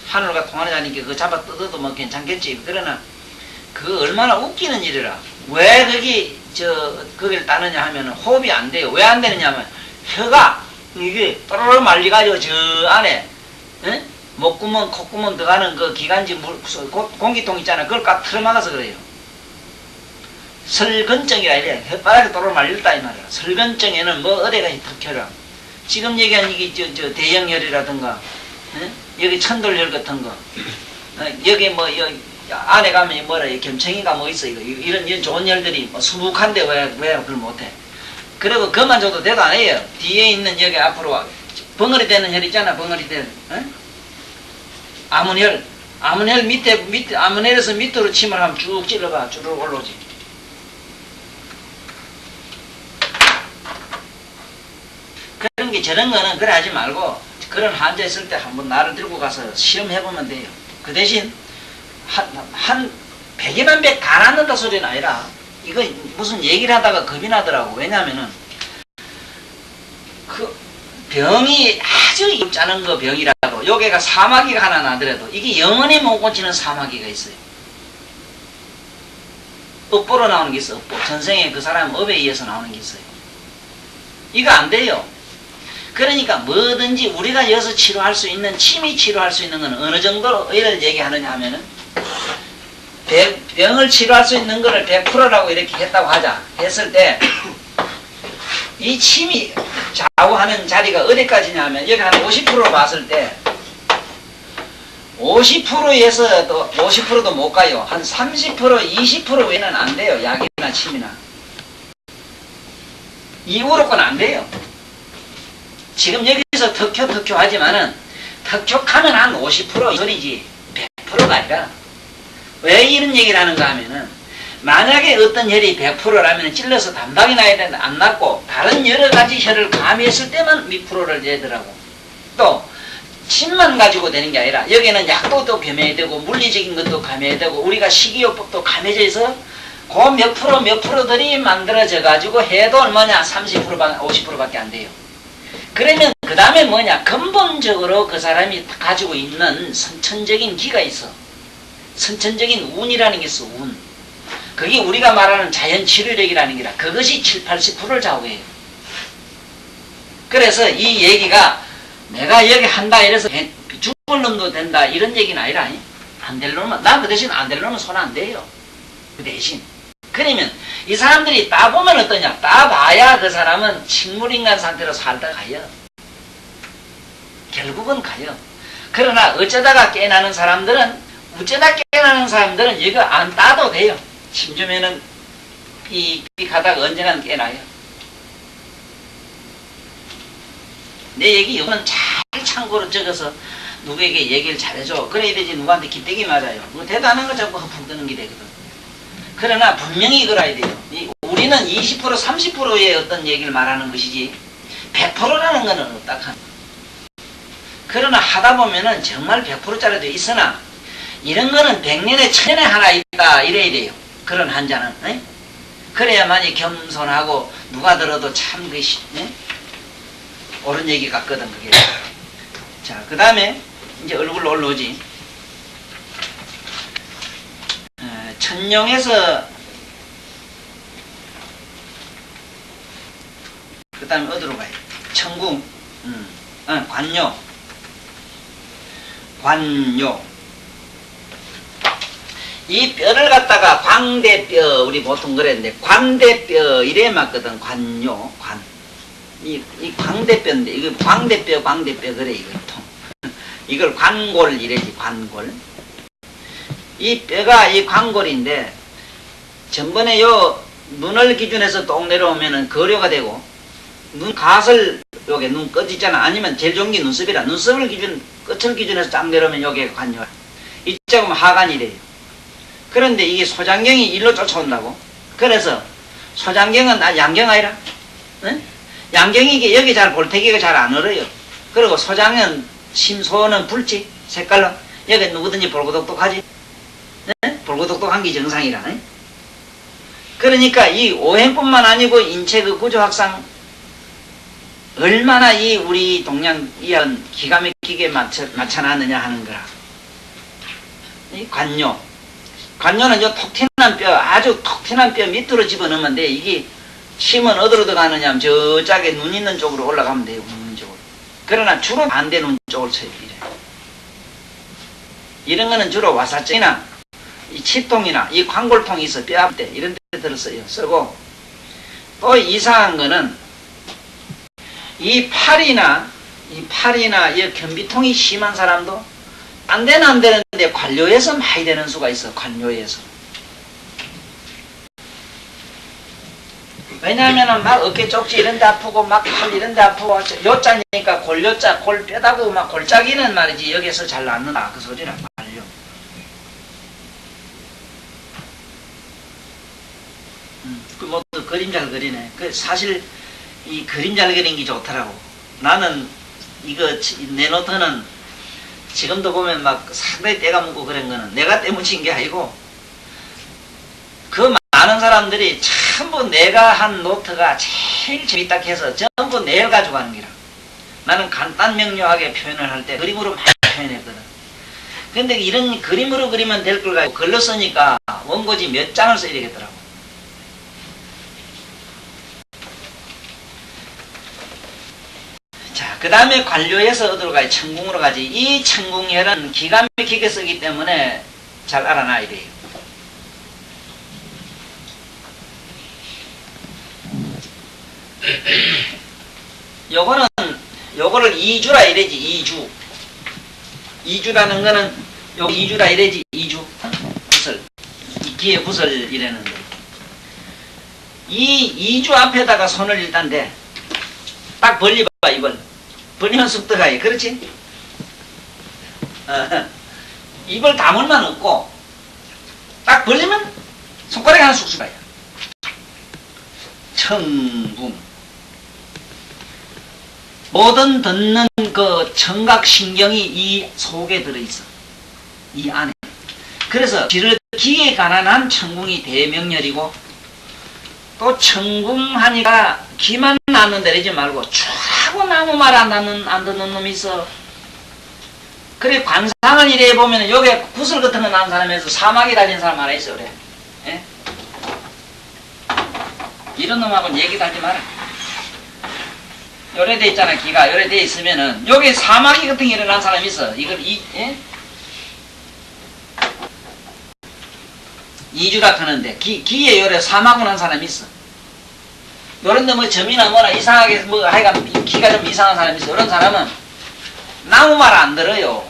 하늘과 통하자니까 그거 잡아 뜯어도 뭐 괜찮겠지. 그러나 그 얼마나 웃기는 일이라. 왜 거기를 따느냐 하면은 호흡이 안 돼요. 왜 안 되느냐 하면 혀가 이게 또르르 말려가지고 저 안에 목구멍 콧구멍 들어가는 그 기관지 공기통 있잖아. 그걸 꽉 틀어막아서 그래요. 설근증이라 이래. 혓바닥에 도로 말렸다 이 말이야. 설근증에는 뭐 어디가 턱혈라. 지금 얘기한 이게 저 대형혈이라든가, 여기 천돌혈 같은 거, 여기 뭐 여기 안에 가면 뭐라 겸청이가 뭐 있어 이런 좋은 혈들이 뭐 수북한데 왜 그걸 못해? 그리고 그만 줘도 대도 안 해요. 뒤에 있는 여기 앞으로 벙어리 되는 혈 있잖아. 벙어리 되는 아문혈. 아문혈 밑에 아문혈에서 밑으로 침을 하면 쭉 찔러봐. 쭉 올라오지. 그런 게 저런 거는 그래 하지 말고 그런 환자 있을 때 한번 나를 들고 가서 시험해보면 돼요. 그 대신 한 100이만 100 다 낫는다 소리는 아니라 이거 무슨 얘기를 하다가 겁이 나더라고. 왜냐면은 그 병이 아주 짜는 거 병이라도 요게가 사마귀가 하나 나더라도 이게 영원히 못 고치는 사마귀가 있어요. 업보로 나오는 게 있어. 업보. 전생에 그 사람 업에 의해서 나오는 게 있어요. 이거 안 돼요. 그러니까 뭐든지 우리가 여기서 치료할 수 있는, 침이 치료할 수 있는 건 어느 정도를 얘기하느냐 하면은 병을 치료할 수 있는 거를 100%라고 이렇게 했다고 하자. 했을 때 이 침이 좌우하는 자리가 어디까지냐 하면 여기 한 50% 봤을 때 50%에서 50%도 못 가요. 한 30%, 20% 외에는 안 돼요. 약이나 침이나. 이후로는 안 돼요. 지금 여기서 턱효 하지만은 턱효하면 한 50% 소리지 100%가 아니라. 왜 이런 얘기를 하는가 하면은 만약에 어떤 혈이 100%라면 찔러서 담박이 나야 되는데 안 났고 다른 여러 가지 혈을 가미했을 때만 몇 프로를 내더라고. 또 침만 가지고 되는 게 아니라 여기는 약도 또 겸해야 되고 물리적인 것도 감해야 되고 우리가 식이요법도 감해져 있어 그 몇 프로들이 만들어져 가지고 해도 얼마냐 30% 50%밖에 안 돼요. 그러면 그 다음에 뭐냐 근본적으로 그 사람이 가지고 있는 선천적인 기가 있어. 선천적인 운이라는 게 있어. 운. 그게 우리가 말하는 자연 치료력이라는 게라 그것이 70~80%를 좌우해요. 그래서 이 얘기가 내가 여기 한다 이래서 죽을 놈도 된다 이런 얘기는 아니라 안 될 놈은 나 그 대신 안 될 놈은 손 안 대요. 그 대신 그러면 이 사람들이 따보면 어떠냐 따봐야 그 사람은 식물인간 상태로 살다 가요. 결국은 가요. 그러나 어쩌다가 깨나는 사람들은 이거 안 따도 돼요. 심지어는 이 가다가 언젠가는 깨나요. 내 얘기 이거는 잘 참고로 적어서 누구에게 얘기를 잘해줘. 그래야 되지 누구한테 기대기 맞아요. 뭐 대단한 거 자꾸 허풍 뜨는 게 되거든. 그러나 분명히 이걸 알아야 돼요. 우리는 20% 30%의 어떤 얘기를 말하는 것이지 100%라는 거는 없다. 그러나 하다 보면은 정말 100%짜리도 있으나 이런 거는 100년에 1000년에 하나 있다 이래야 돼요. 그런 환자는. 에? 그래야만이 겸손하고 누가 들어도 참 그것이 옳은 얘기 같거든 그게. 자, 그 다음에 이제 얼굴로 올라오지. 천룡에서 그 다음에 어디로 가요? 천궁, 관요. 이 뼈를 갖다가 광대뼈, 우리 보통 그랬는데, 광대뼈, 이래 맞거든, 관요, 관. 이 광대뼈인데, 이거 광대뼈, 그래, 이거 통. 이걸 관골, 이래지, 관골. 이 뼈가 이 관골인데, 전번에 요 눈을 기준해서 똥 내려오면은 거료가 되고, 눈 가슬, 요게 눈 끝 있잖아. 아니면 제일 좋은 게 눈썹이라. 눈썹을 끝을 기준해서 쫙 내려오면 요게 관요. 이쪽은 하관이래요. 그런데 이게 소장경이 일로 쫓아온다고. 그래서 소장경은 양경 아니라 응? 양경이 이게 여기 잘 볼태기가 잘 안 얼어요. 그리고 소장은 심소는 붉지 색깔로. 여기 누구든지 볼고독독하지. 응? 볼고독독한 게 정상이라. 응? 그러니까 이 오행뿐만 아니고 인체 그 구조학상 얼마나 이 우리 동양 이한 기가 막히게 맞춰놨느냐 하는 거라. 이 관요. 관요는 요 톡 튀는 뼈, 아주 톡 튀는 뼈 밑으로 집어넣으면 돼. 이게 침은 어디로 들어가느냐 하면 저 짝에 눈 있는 쪽으로 올라가면 돼요. 눈 있는 쪽으로. 그러나 주로 반대 눈 쪽을 쳐요. 이런 거는 주로 와사증이나 이 치통이나 이 관골통이 있어. 뼈 아플 때 이런 데 들었어요. 쓰고 또 이상한 거는 이 팔이나 이 변비통이 심한 사람도 안 되는데 관료에서 많이 되는 수가 있어. 관료에서. 왜냐하면은 막 어깨 쪽지 이런 데 아프고 막 팔 이런 데 아프고 요자니까 골요자 골뼈다고 막 골짜기는 말이지 여기서 잘 낫는다 그 소리라 관료. 뭐 그림 잘 그리네. 그 사실 이 그림 잘 그리는 게 좋더라고. 나는 이거 내 노트는 지금도 보면 막 상당히 때가 묻고 그런 거는 내가 때묻힌 게 아니고 그 많은 사람들이 전부 내가 한 노트가 제일 재밌다 해서 전부 내일 가져가는 기라. 나는 간단 명료하게 표현을 할 때 그림으로 많이 표현했거든. 근데 이런 그림으로 그리면 될 걸 가지고 글로 쓰니까 원고지 몇 장을 써야 되겠더라고. 자, 그 다음에 관료에서 어디로 가지? 천궁으로 가지. 이 천궁혈은 기가 막히게 쓰기 때문에 잘 알아놔야 돼요. 요거를 이주라 이래지. 이주라는 거는 여기 이주라 이래지. 이주 구설, 기의 구설 이래는데 이 이주 앞에다가 손을 일단 대. 딱 벌려봐. 이걸 벌리면 쑥 들어가요. 그렇지? 입을 다물 만 없고 딱 벌리면 손가락이 하나 쑥쑥 가요. 천궁. 모든 듣는 그 청각신경이 이 속에 들어있어. 이 안에. 그래서 기에 관한 한 천궁이 대명렬이고 또 천궁하니까 기만 낳는 데리지 말고 쫙하고 아무 말 안 듣는 놈이 있어. 그래 관상을 이래 보면 여기에 구슬 같은 거 나는 사람에서 사막에 다니는 사람 하나 있어. 그래. 예? 이런 놈하고는 얘기도 하지 마라. 요래 돼 있잖아. 기가 요래 돼 있으면은 여기 사마귀 같은 게 일어난 사람이 있어. 이걸 예? 이주락 하는데 기에 요래 사마귀 난 사람이 있어. 요런데 뭐 점이나 뭐나 이상하게 뭐 하여간 기가 좀 이상한 사람이 있어. 이런 사람은 나무 말 안 들어요.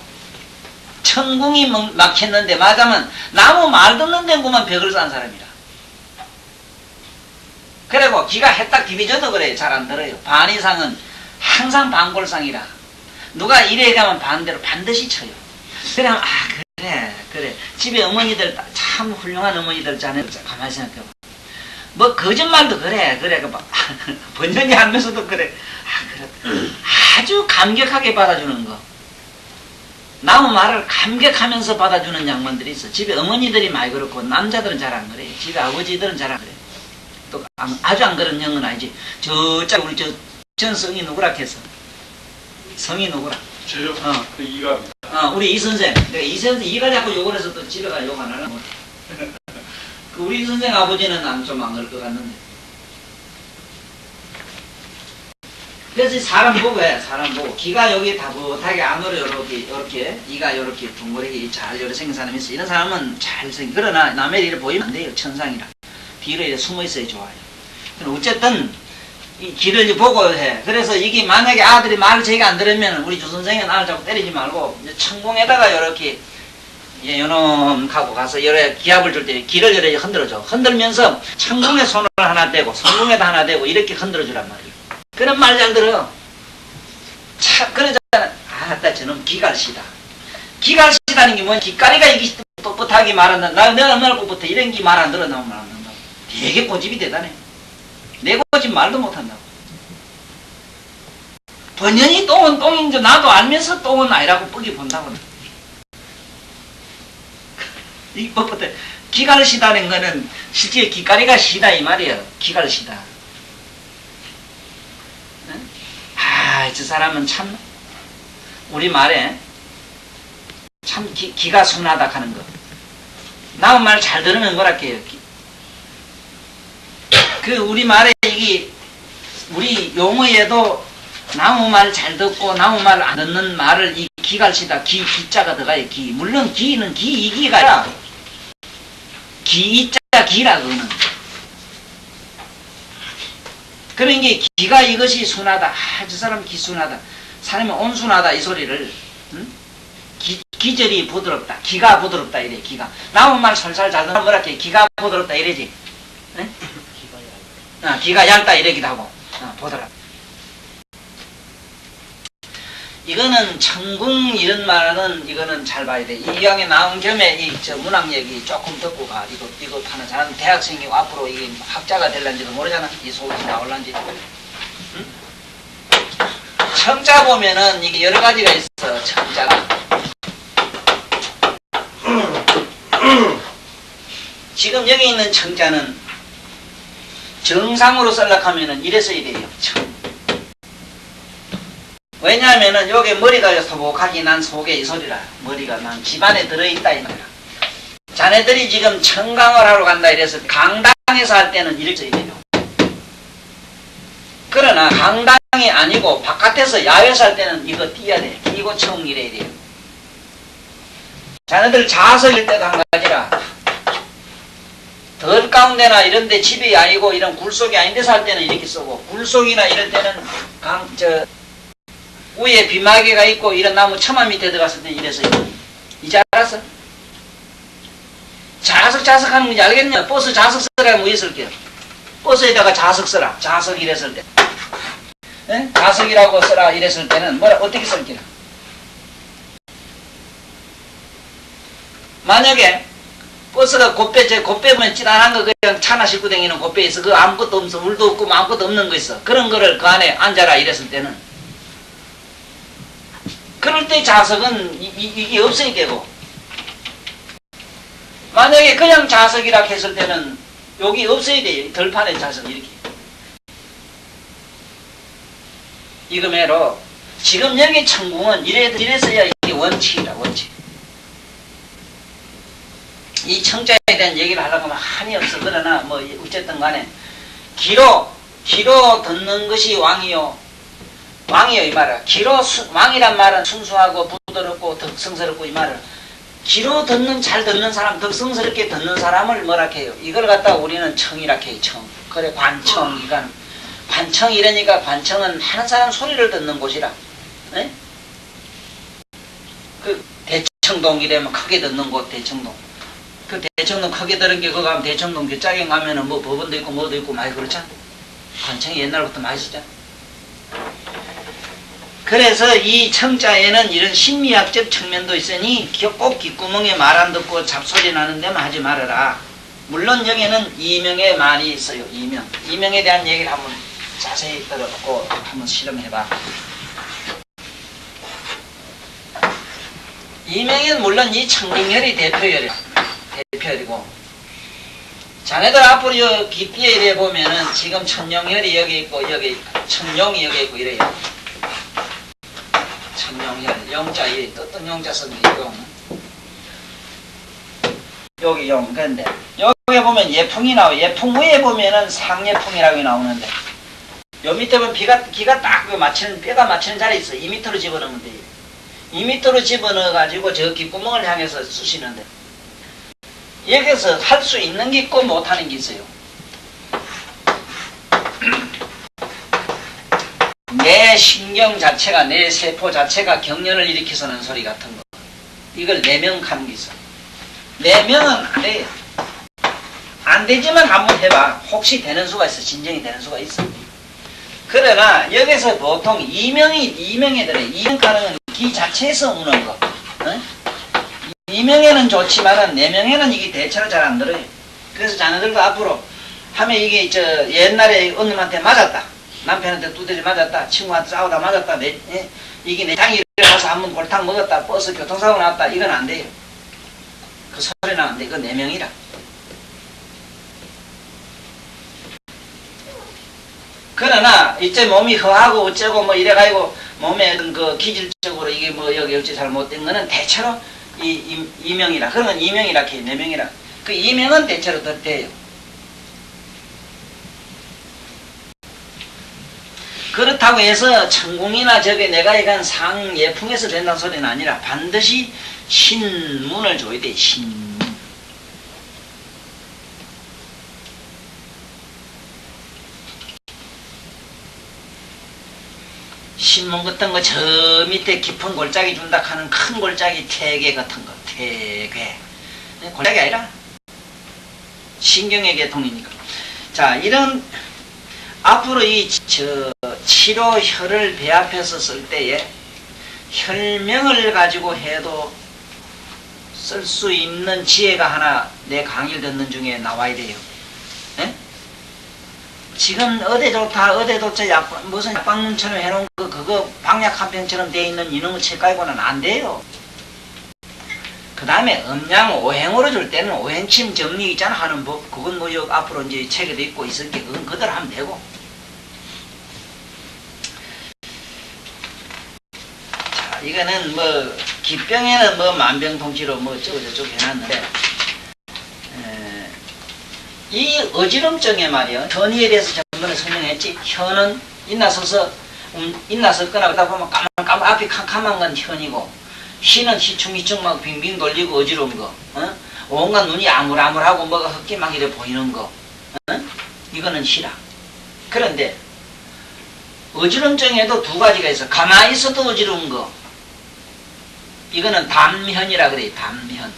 천궁이 막혔는데 맞으면 나무 말 듣는 데구만 벽을 싼 사람이라. 그리고 기가 해딱 디비져도 그래. 잘 안 들어요. 반 이상은 항상 반골상이라. 누가 이래 가면 반대로 반드시 쳐요. 그러면 그래. 집에 어머니들 참 훌륭한 어머니들 자네 가만히 생각해봐. 뭐 거짓말도 그래. 번전히 하면서도 그래. 그래. 아주 감격하게 받아주는 거. 나무 말을 감격하면서 받아주는 양반들이 있어. 집에 어머니들이 많이 그렇고 남자들은 잘 안 그래. 집에 아버지들은 잘 안 그래. 또 아주 안 그런 형은 아니지. 저짝 우리 전 성이 누구라 했어? 성이 누구라? 저요? 그 이가입니다. 우리 이 선생. 이 선생 이가 자꾸 욕을 해서 또 집에 가 욕 안 하나? 그 우리 선생 아버지는 좀 안 그럴 것 같는데. 그래서 사람 보고 해. 사람 보고 기가 여기 다붓하게 안으로 요렇게 이가 요렇게 둥그레기 잘 요렇게 생긴 사람이 있어. 이런 사람은 잘 생긴. 그러나 남의 일을 보이면 안 돼요. 천상이라. 뒤로 이렇게 숨어 있어야 좋아요. 어쨌든 이 길을 보고 해. 그래서 이게 만약에 아들이 말을 제가 안 들으면 우리 주선생은 나를 자꾸 때리지 말고 천궁에다가 이렇게 요놈하고 가서 요래 기합을 줄 때 길을 요래 흔들어줘. 흔들면서 천궁에 손을 하나 대고 성궁에다 하나 대고 이렇게 흔들어주란 말이에요. 그런 말 잘 들어. 참 그러잖아. 아따 저놈 기갈시다. 기갈시다는 게 뭐냐. 기까리가 이게 뻣뻣하게 말한다. 내가 얼마나 뻣뻣해. 이런 게 말 안 들어 나오면 말 안 된다고. 되게 고집이 대단해. 내 고집 말도 못한다고. 번연히 똥은 똥인지 나도 알면서 똥은 아니라고 뻑이 본다고. 이 뻣뻣해. 기가를 시다는 거는 실제 기까리가 시다 이 말이에요. 기가를 시다. 저 사람은 참 우리 말에 참 기가 순하다 하는 거. 나무 말 잘 들으면 뭐랄게요. 그 우리 말에 이게 우리 용어에도 나무 말 잘 듣고 나무 말 안 듣는 말을 이 기갈시다. 기자가 들어가요. 기. 물론 기는 이기가 아니라 기자 기라 그거는. 그런 게 기가 이것이 순하다. 아, 저 사람 기순하다. 사람이 온순하다 이 소리를. 응? 기절이 부드럽다. 기가 부드럽다 이래. 기가. 나무 말 살살 잘 듣는 뭐라 해. 기가 부드럽다 이래지. 응? 기가 얇다 이래기도 하고. 부드럽다. 이거는 천궁 이런 말은 이거는 잘 봐야 돼. 이왕에 나온 겸에 이 저 문학 얘기 조금 듣고 가. 이거 하는 사람 대학생이고 앞으로 이게 학자가 될란지도 모르잖아. 이 속에서 나올란지. 응? 청자 보면은 이게 여러 가지가 있어. 청자가. 지금 여기 있는 청자는 정상으로 썰락하면은 이래서 이래요. 왜냐하면은 여기 머리가 소복하기 난 속에 이 소리라. 머리가 난 집안에 들어있다 이 말이야. 자네들이 지금 청강을 하러 간다 이래서 강당에서 할 때는 이래서 이래요. 그러나 강당이 아니고 바깥에서 야외에서 할 때는 이거 띄어야 돼. 띄고 청 이래야 돼요. 자네들 자석일 때도 한 가지라. 덜 가운데나 이런데 집이 아니고 이런 굴속이 아닌 데서 할 때는 이렇게 쓰고, 굴속이나 이럴 때는 위에 비마개가 있고 이런 나무 처마 밑에 들어갔을 때 이래서 이제 알았어? 자석 하는 건지 알겠냐? 버스 자석 쓰라 뭐 있을게요. 버스에다가 자석 쓰라. 자석 이랬을 때. 에? 자석이라고 쓰라 이랬을 때는 뭐라 어떻게 쓸게요? 만약에 버스가 곱배 보면 찌단한 거 그냥 차나 싣고 다니는 곱배 있어. 그 아무것도 없어. 물도 없고 아무것도 없는 거 있어. 그런 거를 그 안에 앉아라 이랬을 때는 그럴 때 자석은 이게 없으니까고. 만약에 그냥 자석이라 했을 때는 여기 없어야 돼요. 덜판에 자석 이렇게. 이거 매로 지금 여기 천궁은 이래서야 이게 원칙이다. 원칙. 이 청자에 대한 얘기를 하려고 하면 한이 없어. 그러나 뭐 어쨌든 간에 기로 듣는 것이 왕이요. 왕이요 이 말은 왕이란 말은 순수하고 부드럽고 덕성스럽고 이 말은 귀로 잘 듣는 사람, 덕성스럽게 듣는 사람을 뭐라 해요? 이걸 갖다가 우리는 청이라 해요. 청. 그래 관청. 이건 관청 이러니까 관청은 하는 사람 소리를 듣는 곳이라. 에? 그 대청동 이래면 크게 듣는 곳 대청동. 그 대청동 크게 들은 게 그거 가면 대청동 교짝에 가면은 뭐 법원도 있고 뭐도 있고 많이 그렇잖아. 관청이 옛날부터 많이 쓰잖아. 그래서 이 청자에는 이런 심리학적 측면도 있으니 꼭 귓구멍에 말 안 듣고 잡소리 나는 데만 하지 말아라. 물론 여기는 이명에 많이 있어요. 이명에 대한 얘기를 한번 자세히 들어보고 한번 실험해봐. 이명은 물론 이 청림혈이 대표혈이고 자네들 앞으로 깊이에 이래 보면은 지금 천룡혈이 여기 있고 여기 천룡이 여기 있고 이래요. 천룡혈, 영자, 이 떴던 영자 썼는데 여기 용. 그런데 여기 보면 예풍이 나와요. 예풍 위에 보면은 상예풍이라고 나오는데 요 밑에 보면 기가 딱 뼈가 맞추는 자리에 있어. 2m로 집어넣으면 돼요. 2m로 집어넣어 가지고 저 귓구멍을 향해서 쑤시는데 여기서 할 수 있는 게 있고 못하는 게 있어요. 내 신경 자체가, 내 세포 자체가 경련을 일으켜서는 소리 같은 거. 이걸 내명하는 게 있어. 내명은 안 돼. 안 되지만 한번 해봐. 혹시 되는 수가 있어. 진정이 되는 수가 있어. 그러나 여기서 보통 이명에 들어. 이명하는 건 기 자체에서 우는 거. 어? 이명에는 좋지만은 내명에는 이게 대체로 잘 안 들어요. 그래서 자네들도 앞으로 하면 이게 옛날에 어느 놈한테 맞았다. 남편한테 두드려 맞았다. 친구한테 싸우다 맞았다. 이게 내장이 일어나서 한번 골탕 먹었다. 버스 교통사고 났다. 이건 안 돼요. 그 소리는 안 돼. 이건 내명이라. 그러나 이제 몸이 허하고 어쩌고 뭐 이래가지고 몸에 그 기질적으로 이게 뭐 여기 어찌 잘못된 거는 대체로 이명이라. 그러면 이명이라 해요. 내명이라. 그 이명은 대체로 더 돼요. 그렇다고 해서 천궁이나 저게 내가 이건 상예풍에서 된다는 소리는 아니라 반드시 신문을 줘야 돼. 신문. 신문 같은 거 저 밑에 깊은 골짜기 준다 하는 큰 골짜기 태괴 같은 거, 태괴. 골짜기 아니라 신경의 계통이니까. 자, 이런 앞으로 이 치료혈을 배 앞에서 쓸 때에 혈명을 가지고 해도 쓸 수 있는 지혜가 하나 내 강의를 듣는 중에 나와야 돼요. 에? 지금 어디 좋다 어디 좋다 무슨 약방문처럼 해놓은 그거 방약 한 병처럼 돼 있는 이놈의 책 가지고는 안 돼요. 그 다음에 음양 오행으로 줄 때는 오행침 정리 있잖아 하는 법, 그건 뭐 여기 앞으로 이제 책에도 있고 있을 게 그건 그대로 하면 되고. 자, 이거는 뭐 기병에는 뭐 만병통치로 뭐 저쩌고 해놨는데, 이 어지럼증에 말이야, 현이에 대해서 전번에 설명했지. 현은 인나서서 인나섰거나 그러다 보면 까만 앞이 캄캄한 건 현이고, 희는 희충희충 막 빙빙 돌리고 어지러운 거, 온갖 눈이 아물아물하고 뭐가 흑기막 이래 보이는 거, 이거는 희라. 그런데 어지럼증에도 두 가지가 있어. 가만히 있어도 어지러운 거, 이거는 담현이라 그래. 담현.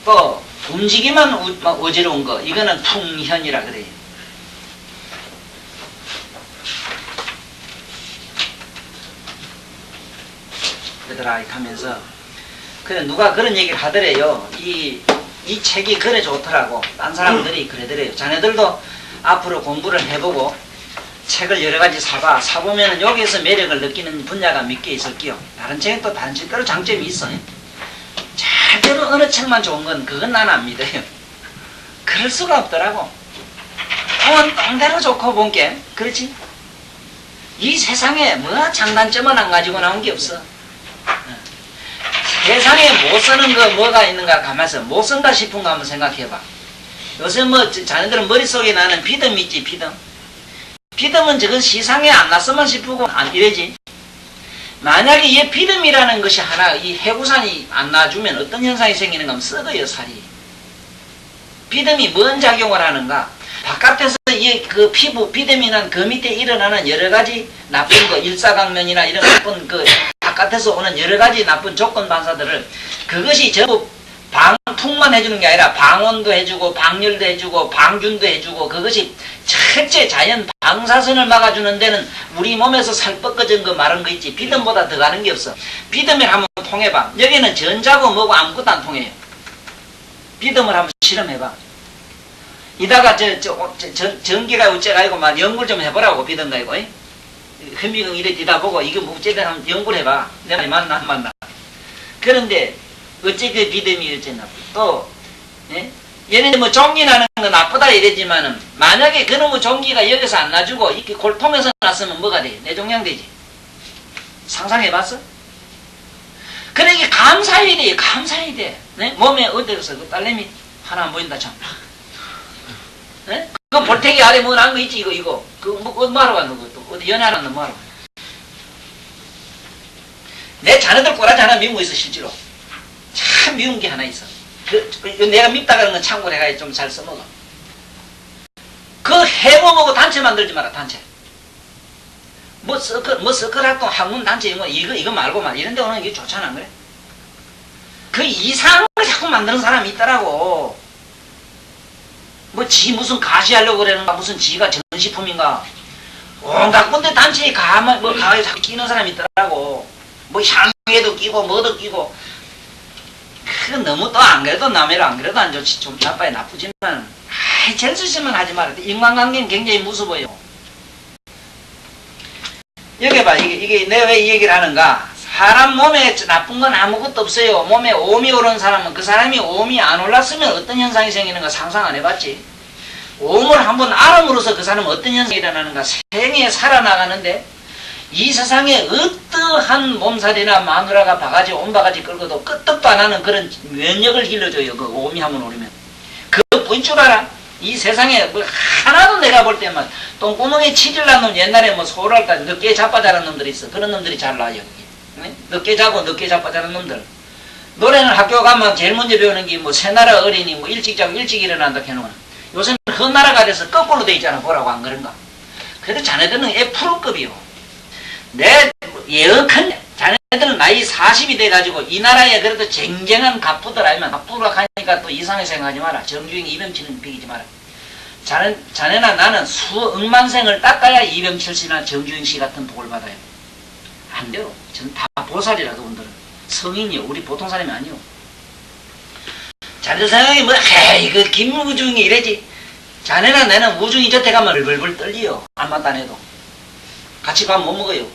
또 움직이만 어지러운 거, 이거는 풍현이라 그래. 그러더라 하면서, 그래 누가 그런 얘기를 하더래요. 이 책이 그래 좋더라고. 딴 사람들이 그러더래요. 자네들도 앞으로 공부를 해보고 책을 여러 가지 사보면은 여기에서 매력을 느끼는 분야가 몇 개 있을게요. 다른 책은 또 다른 책대로 장점이 있어요. 절대로 어느 책만 좋은 건 그건 난 안 믿어요. 그럴 수가 없더라고. 똥대로 좋고 본 게, 그렇지? 이 세상에 뭐 장단점은 안 가지고 나온 게 없어. 세상에 못 쓰는 거 뭐가 있는가 가만있어. 못 쓴다 싶은 거 한번 생각해봐. 요새 뭐 자네들은 머릿속에 나는 비듬 있지, 비듬. 비듬은 저건 시상에 안 났으면 싶고 안 이래지. 만약에 이 비듬이라는 것이 하나, 이 해구산이 안 놔주면 어떤 현상이 생기는가 하면 썩어요, 살이. 비듬이 뭔 작용을 하는가? 바깥에서 그 피부, 비듬이 난 그 밑에 일어나는 여러 가지 나쁜 거, 일사각면이나 이런 나쁜 그 바깥에서 오는 여러 가지 나쁜 조건 반사들을, 그것이 전부 방풍만 해주는 게 아니라 방온도 해주고 방열도 해주고 방균도 해주고, 그것이 철제 자연 방사선을 막아주는 데는 우리 몸에서 살 뻗어진 거 마른 거 있지, 비듬보다 더 가는 게 없어. 비듬을 한번 통해봐. 여기는 전자고 뭐고 아무것도 안 통해요. 비듬을 한번 실험해봐. 이다가 전기가 어째가 아니고 막 연구를 좀 해보라고. 비듬 가지고 현미경 이래 뒤다 보고 이게 뭐 어째다 한번 연구를 해봐. 내 말이 맞나 안 맞나. 그런데 어째 그 비듬이 어째나. 또 얘네들 뭐 종기 나는 거 나쁘다 이랬지만은, 만약에 그놈의 종기가 여기서 안 나주고 이렇게 골통에서 났으면 뭐가 돼? 뇌종양 되지. 상상해봤어? 그러니까 감사해야 돼. 감사해야 돼. 네? 몸에 어디서 그 딸내미 하나 안 보인다 참. 네? 그 볼태기 아래 뭐 난 거 있지, 이거. 그거 뭐 하러 갔노, 그것도. 어디 연애 하러 갔노, 뭐 하러 갔노. 내 자네들 꼬라지 하나 미운 거 있어, 실제로. 참 미운 게 하나 있어. 내가 밉다 그런 건 참고로 해가 좀 잘 써먹어. 그 해먹고 단체 만들지 마라, 단체. 서클 활동 학문 단체 이거 말고 말 이런 데 오는 게 좋잖아, 안 그래? 그 이상한 걸 자꾸 만드는 사람이 있더라고. 지 무슨 가시하려고 그러는가, 무슨 지가 전시품인가. 온갖 군데 단체에 가에 자꾸 끼는 사람이 있더라고. 향에도 끼고, 뭐도 끼고. 그건 너무 또 안 그래도 남해로 안 그래도 안 좋지. 좀 나빠야 나쁘지만. 젤 쓰시면 하지 마라. 인간관계는 굉장히 무서워요. 여기 봐. 이게 내가 왜 이 얘기를 하는가. 사람 몸에 나쁜 건 아무것도 없어요. 몸에 오음이 오른 사람은 그 사람이 오음이 안 올랐으면 어떤 현상이 생기는가 상상 안 해봤지. 오음을 한번 알음으로써 그 사람은 어떤 현상이 일어나는가 생에 살아나가는데, 이 세상에 어떠한 몸살이나 마누라가 바가지 온바가지 끌고도 끄떡도 안 하는 그런 면역을 길러줘요. 그 오음이 한번 오르면. 그거 보인 줄 알아? 이 세상에 뭐 하나도 내가 볼 때만 똥구멍에 치질 난 놈, 옛날에 뭐 소랄 때 늦게 자빠 자란 놈들이 있어. 그런 놈들이 잘 나와요. 네? 늦게 자고 늦게 자빠 자란 놈들. 노래는 학교 가면 제일 먼저 배우는 게 뭐 새나라 어린이 뭐 일찍 자고 일찍 일어난다 해놓은. 요새는 헌나라가 돼서 거꾸로 돼 있잖아. 보라고 안 그런가? 그래도 자네들은 F급이요. 내 예언컨 자네들은 나이 40이 돼가지고 이 나라에 그래도 쟁쟁한 갑부들 아니면 갑부라 하니까 또 이상하게 생각하지 마라. 정주행 이병치는 비기지 마라. 자네나 나는 수억만생을 닦아야 이병철씨나 정주행씨 같은 복을 받아요. 안 돼요. 전 다 보살이라 그분들은. 성인이요. 우리 보통 사람이 아니요. 자네들 생각이 뭐 이거 김우중이 이래지. 자네나 나는 우중이 저태 가면 벌벌 떨리요. 아무것도 안 해도. 같이 가면 못 먹어요.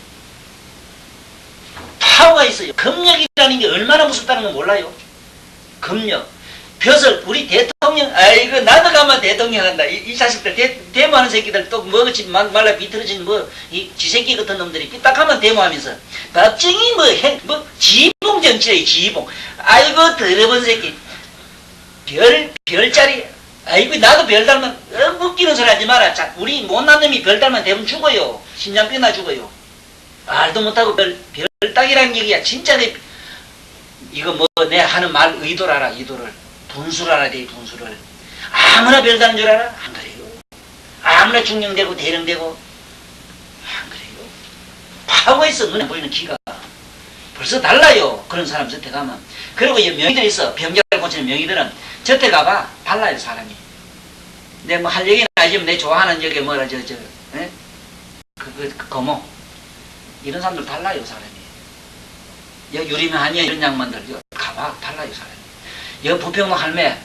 파워가 있어요. 검력이라는 게 얼마나 무섭다는 건 몰라요. 검력. 벼슬, 우리 대통령, 아이고, 나도 가면 대통령 한다. 이 자식들, 데모하는 새끼들 또 뭐지, 말라 비틀어진 이 쥐새끼 같은 놈들이 삐딱하면 데모하면서, 법정이 지봉 정치래, 지봉. 아이고, 더러운 새끼. 별자리, 아이고, 나도 별 달면, 웃기는 소리 하지 마라. 자, 우리 못난 놈이 별 달면 대부분 죽어요. 심장병나 죽어요. 말도 못하고 별따기라는 얘기야. 진짜 이거 내 하는 말 의도를 알아, 의도를. 분수를 알아야 돼, 분수를. 아무나 별다는 줄 알아? 안 그래요. 아무나 중령되고 대령되고 안 그래요. 파워가 있어. 눈에 보이는 기가. 벌써 달라요. 그런 사람 저태 가면. 그리고 명의들 있어. 병자를 고치는 명의들은 저태 가봐. 달라요, 사람이. 내 뭐 할 얘기는 아니지만 내 좋아하는 저게 뭐라 거모. 이런 사람들 달라요, 사람이. 유리면 아니야, 이런 양반들. 가봐. 달라요, 사람이. 여 부평로 할매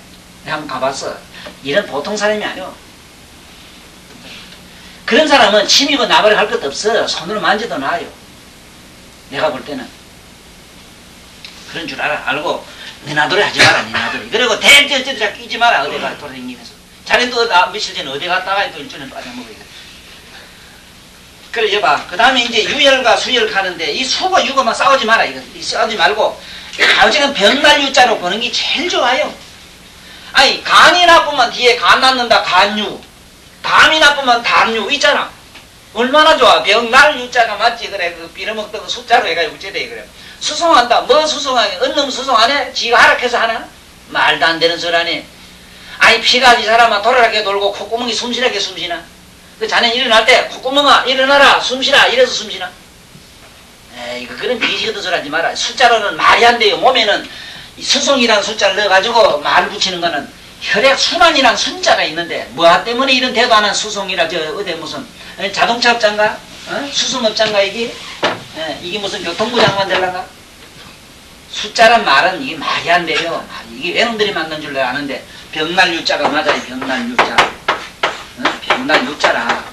한번 가봤어. 이런 보통 사람이 아니오. 그런 사람은 침이고 나발이 할 것도 없어. 손으로 만져도 나아요. 내가 볼 때는. 그런 줄 알고 네 나돌이 하지 마라. 네 나돌이. 그리고 대대대대 끼지 마라. 어디가 돌아다니면서. 자네 또 며칠 전에 어디 갔다가 또 일주일에 빠져먹어야 돼. 그래 여봐. 그 다음에 이제 유혈과 수혈 가는데 이 수고 유고만 싸우지 마라. 이거 싸우지 말고 가오지는 병날 유자로 보는 게 제일 좋아요. 아니 간이 나쁘면 뒤에 간 낳는다. 간유. 담이 나쁘면 담유 있잖아. 얼마나 좋아. 병날 유자가 맞지. 그래 그 빌어먹던 거 숫자로 해가지고 어째돼 그래. 수송한다. 뭐 수송하게. 은놈 수송 안 해? 지가 하락해서 하나? 말도 안 되는 소리 하네. 아니 피가 이 사람아 돌아가게 돌고 콧구멍이 숨쉬라게 숨쉬나? 그 자네 일어날 때 콧구멍아 일어나라 숨쉬라 이래서 숨쉬나? 에이 그런 비지거든 소리 하지 마라. 숫자로는 말이 안 돼요. 몸에는 수송이라는 숫자를 넣어가지고 말 붙이는 거는 혈액 순환이란 순자가 있는데 뭐 때문에 이런 대도 안 한 수송이라 어디 무슨 자동차 업자인가? 수송업자인가 이게? 이게 무슨 교통부 장관 될란가? 숫자란 말은 이게 말이 안 돼요. 이게 외놈들이 만든 줄로 아는데 병날 유자가 맞아요. 병날 유자. 병날 유자라.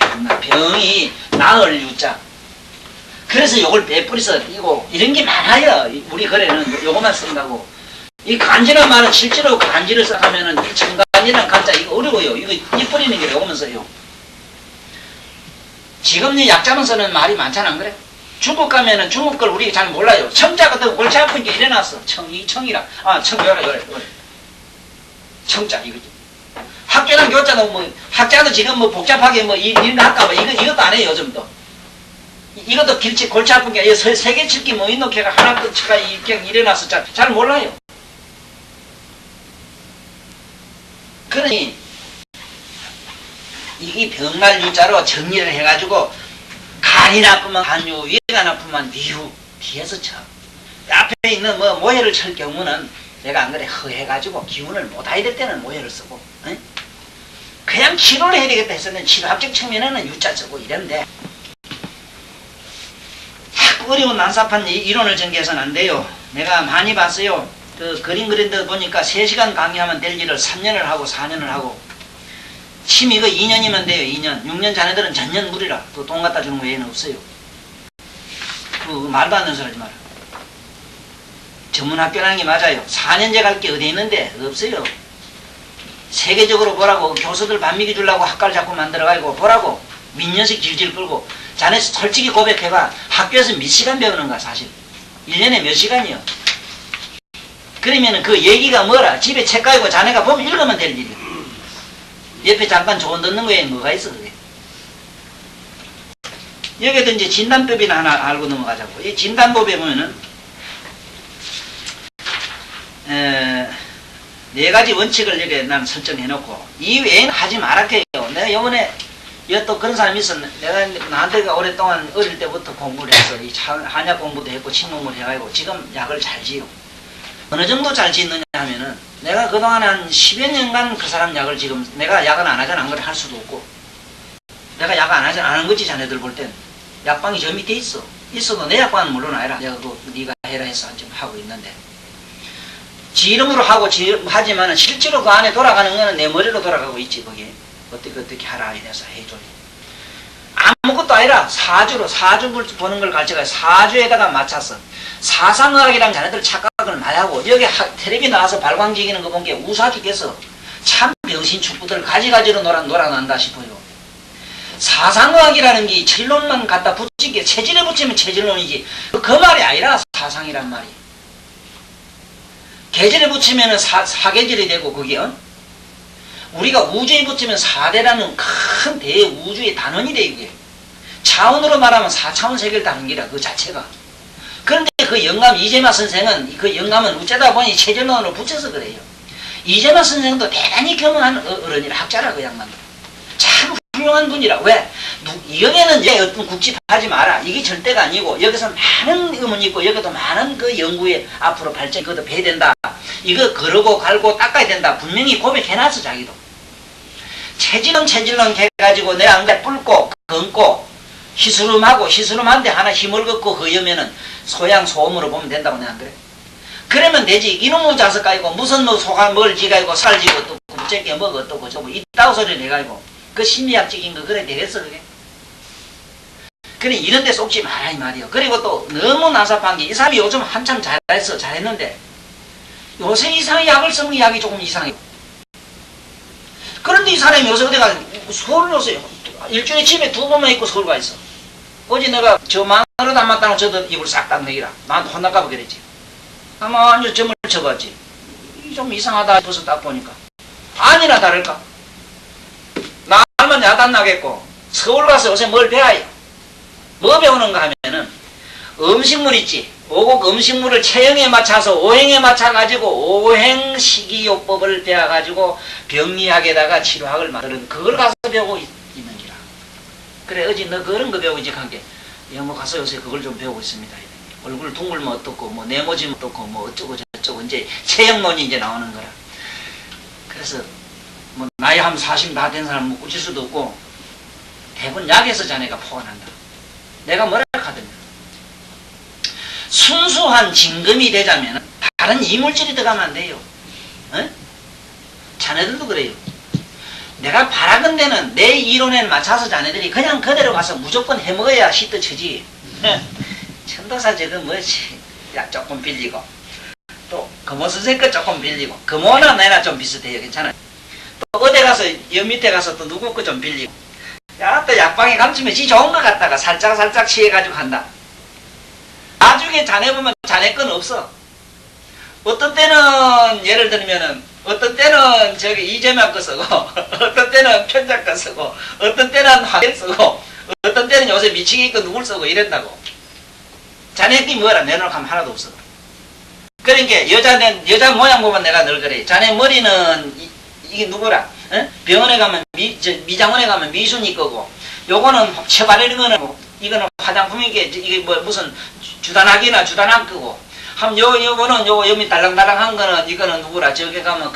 병이 나을 유자. 그래서 요걸 빼뿌리서 이거 이런 게 많아요. 우리 거래는 요거만 쓴다고. 이 간지란 말은 실제로 간지를 써가면은 이 청간이란 간자 이거 어려워요. 이거 이 뿌리는 게 요거만 써요. 지금 이 약자만 쓰는 말이 많잖아, 안 그래? 중국 가면은 중국 걸 우리 잘 몰라요. 청자 같은 거 골치 아픈 게 이래놨어. 이 청이라. 요래. 청자, 이거지. 학교랑 교자도 학자도 지금 복잡하게 이런 거 할까봐 이것도 안 해요, 요즘도. 이것도 길치, 골치 아픈 게, 세계 칠기 있노, 걔가 하나 또 치가 그냥 이래놨어. 잘 몰라요. 그러니, 이 병날 유자로 정리를 해가지고, 간이 나쁘면 간유, 위가 나쁘면 위후, 뒤에서 쳐. 앞에 있는 모해를 칠 경우는 내가 안 그래, 허해가지고 기운을 못 하야 될 때는 모해를 쓰고, 응? 그냥 치료를 해야 되겠다 했었는데, 치료학적 측면에는 유자 쓰고 이랬는데, 자꾸 어려운 난사판 이론을 전개해서는 안 돼요. 내가 많이 봤어요. 그 그림 그린데 보니까 3시간 강의하면 될 일을 3년을 하고 4년을 하고, 침 이거 2년이면 돼요. 2년. 6년 자네들은 전년 무리라. 또 돈 갖다 주는 거 외에는 없어요. 그 말도 안 되는 소리 하지 마라. 전문학교라는 게 맞아요. 4년제 갈 게 어디 있는데 없어요. 세계적으로 보라고. 교수들 반미기 주려고 학과를 자꾸 만들어가지고 보라고. 민년씩 질질 끌고. 자네 솔직히 고백해봐. 학교에서 몇 시간 배우는가 사실. 1년에 몇 시간이요. 그러면은 그 얘기가 뭐라. 집에 책 가지고 자네가 보면 읽으면 될 일이야. 옆에 잠깐 조언 듣는 거에 뭐가 있어 그게. 여기도 이제 진단법이나 하나 알고 넘어가자고. 이 진단법에 보면은 4가지 원칙을 여기 난 설정해 놓고 이 외에는 하지 말아게요. 내가 요번에 또 그런 사람이 있었네. 내가 나한테 오랫동안 어릴 때부터 공부를 해서 이 한약 공부도 했고 침문을 해가지고 지금 약을 잘 지요. 어느 정도 잘 짓느냐 하면은 내가 그동안 한 10여 년간 그 사람 약을 지금 내가 약은 안 하잖아. 안 그래 할 수도 없고 내가 약 안 하잖아. 안 하는 거지 자네들 볼 땐. 약방이 저 밑에 있어. 있어도 내 약방은 물론 아니라 내가 네가 해라 해서 지금 하고 있는데 지 이름으로 하고 하지만은 실제로 그 안에 돌아가는 거는 내 머리로 돌아가고 있지. 거기에 어떻게 하라 이래서 해줘요. 아무것도 아니라 사주 보는 걸 가르쳐가지고 사주에다가 맞춰서 사상의학이랑 자네들 착각을 많이 하고 여기 텔레비 나와서 발광지기는 거 본 게 우사죽겠어. 참 병신 축구들 가지가지로 놀아난다 싶어요. 사상의학이라는 게 체질론만 갖다 붙이게 체질에 붙이면 체질론이지 그 말이 아니라 사상이란 말이. 계절에 붙이면 사계절이 되고 그게 우리가 우주에 붙이면 사대라는 큰 대우주의 단원이 돼 이게. 차원으로 말하면 4차원 세계를 다는 기라 그 자체가. 그런데 그 영감 이재마 선생은 그 영감은 어쩌다 보니 체질론으로 붙여서 그래요. 이재마 선생도 대단히 겸허한 어른이라 학자라 그 양반도. 참 훌륭한 분이라. 왜? 여기는 어떤 국집하지 마라. 이게 절대가 아니고 여기서 많은 의문이 있고 여기도 많은 그 연구에 앞으로 발전 이것도 배야 된다. 이거 거르고 갈고 닦아야 된다. 분명히 고백해놨어 자기도. 체질론 해가지고 내 안에 뿔고 검고 희스름한데 하나 힘을 걷고 허여면은 소양 소음으로 보면 된다고 내가 안 그래? 그러면 되지. 이놈의 자석 가지고 무슨 뭐 소가 뭘 지가지고 살지고 또 굽제게 먹어 어떠고 저거 이따구 소리를 해가지고 그 심리학적인 거 그래 되겠어 그게? 그래 이런 데 속지 마라 이 말이요. 그리고 또 너무 나삽한 게 이 사람이 요즘 한참 잘했는데 요새 이상의 약을 쓰면 약이 조금 이상해. 그런데 이 사람이 요새 어디 가서 서울 오세요. 일주일에 집에 2번만 있고 서울 가 있어. 어제 내가 저 망으로 닮았다고 저도 입을 싹 닦내기라. 나한테 혼날까봐 그랬지. 아마 완전 점을 쳐봤지. 좀 이상하다 싶어서 딱 보니까 아니나 다를까. 나만 야단 나겠고 서울 가서 요새 뭘 배워요. 뭐 배우는가 하면은 음식물 있지. 오곡 음식물을 체형에 맞춰서 오행에 맞춰가지고 오행 식이요법을 배워가지고 병리학에다가 치료학을 만드는 그걸 가서 배우고 있는 기라. 그래 어제 너 그런 거 배우고 이제 한게 뭐 가서 요새 그걸 좀 배우고 있습니다. 얼굴 둥글면 어떻고 뭐 네모지면 어떻고 뭐 어쩌고 저쩌고 이제 체형론이 이제 나오는 거라. 그래서 뭐 나이 한 40 다 된 사람 뭐 꾸칠 수도 없고 대부분 약에서 자네가 포괄한다. 내가 뭐라 하거든요. 순수한 진금이 되자면 다른 이물질이 들어가면 안 돼요. 어? 자네들도 그래요. 내가 바라건 데는 내 이론에 맞춰서 자네들이 그냥 그대로 가서 무조건 해먹어야 시떠치지. 천도사 저거 뭐지? 약 조금 빌리고 또 금호 선생 거 조금 빌리고 금호나 내나 좀 비슷해요. 괜찮아요. 또 어디 가서 여 밑에 가서 또 누구 거 좀 빌리고 야 또 약방에 감추면 지 좋은 거 갖다가 살짝 취해가지고 한다. 나중에 자네 보면 자네 건 없어. 어떤 때는 예를 들면은 어떤 때는 저기 이재명 거 쓰고 어떤 때는 편작 거 쓰고 어떤 때는 화개 쓰고 어떤 때는 요새 미치게 거 누굴 쓰고 이랬다고. 자네 게 뭐라 내놓을 하면 하나도 없어. 그러니까 여자 모양 보면 내가 늘 그래. 자네 머리는 이게 누구라? 어? 병원에 가면 미장원에 가면 미순이 거고 요거는 쳐바르는 거는 뭐 이거는 화장품이게 이게 뭐 무슨 주단학이나 주단학 거고 한 요거는 요 여미 달랑달랑한 거는 이거는 누구라? 저기 가면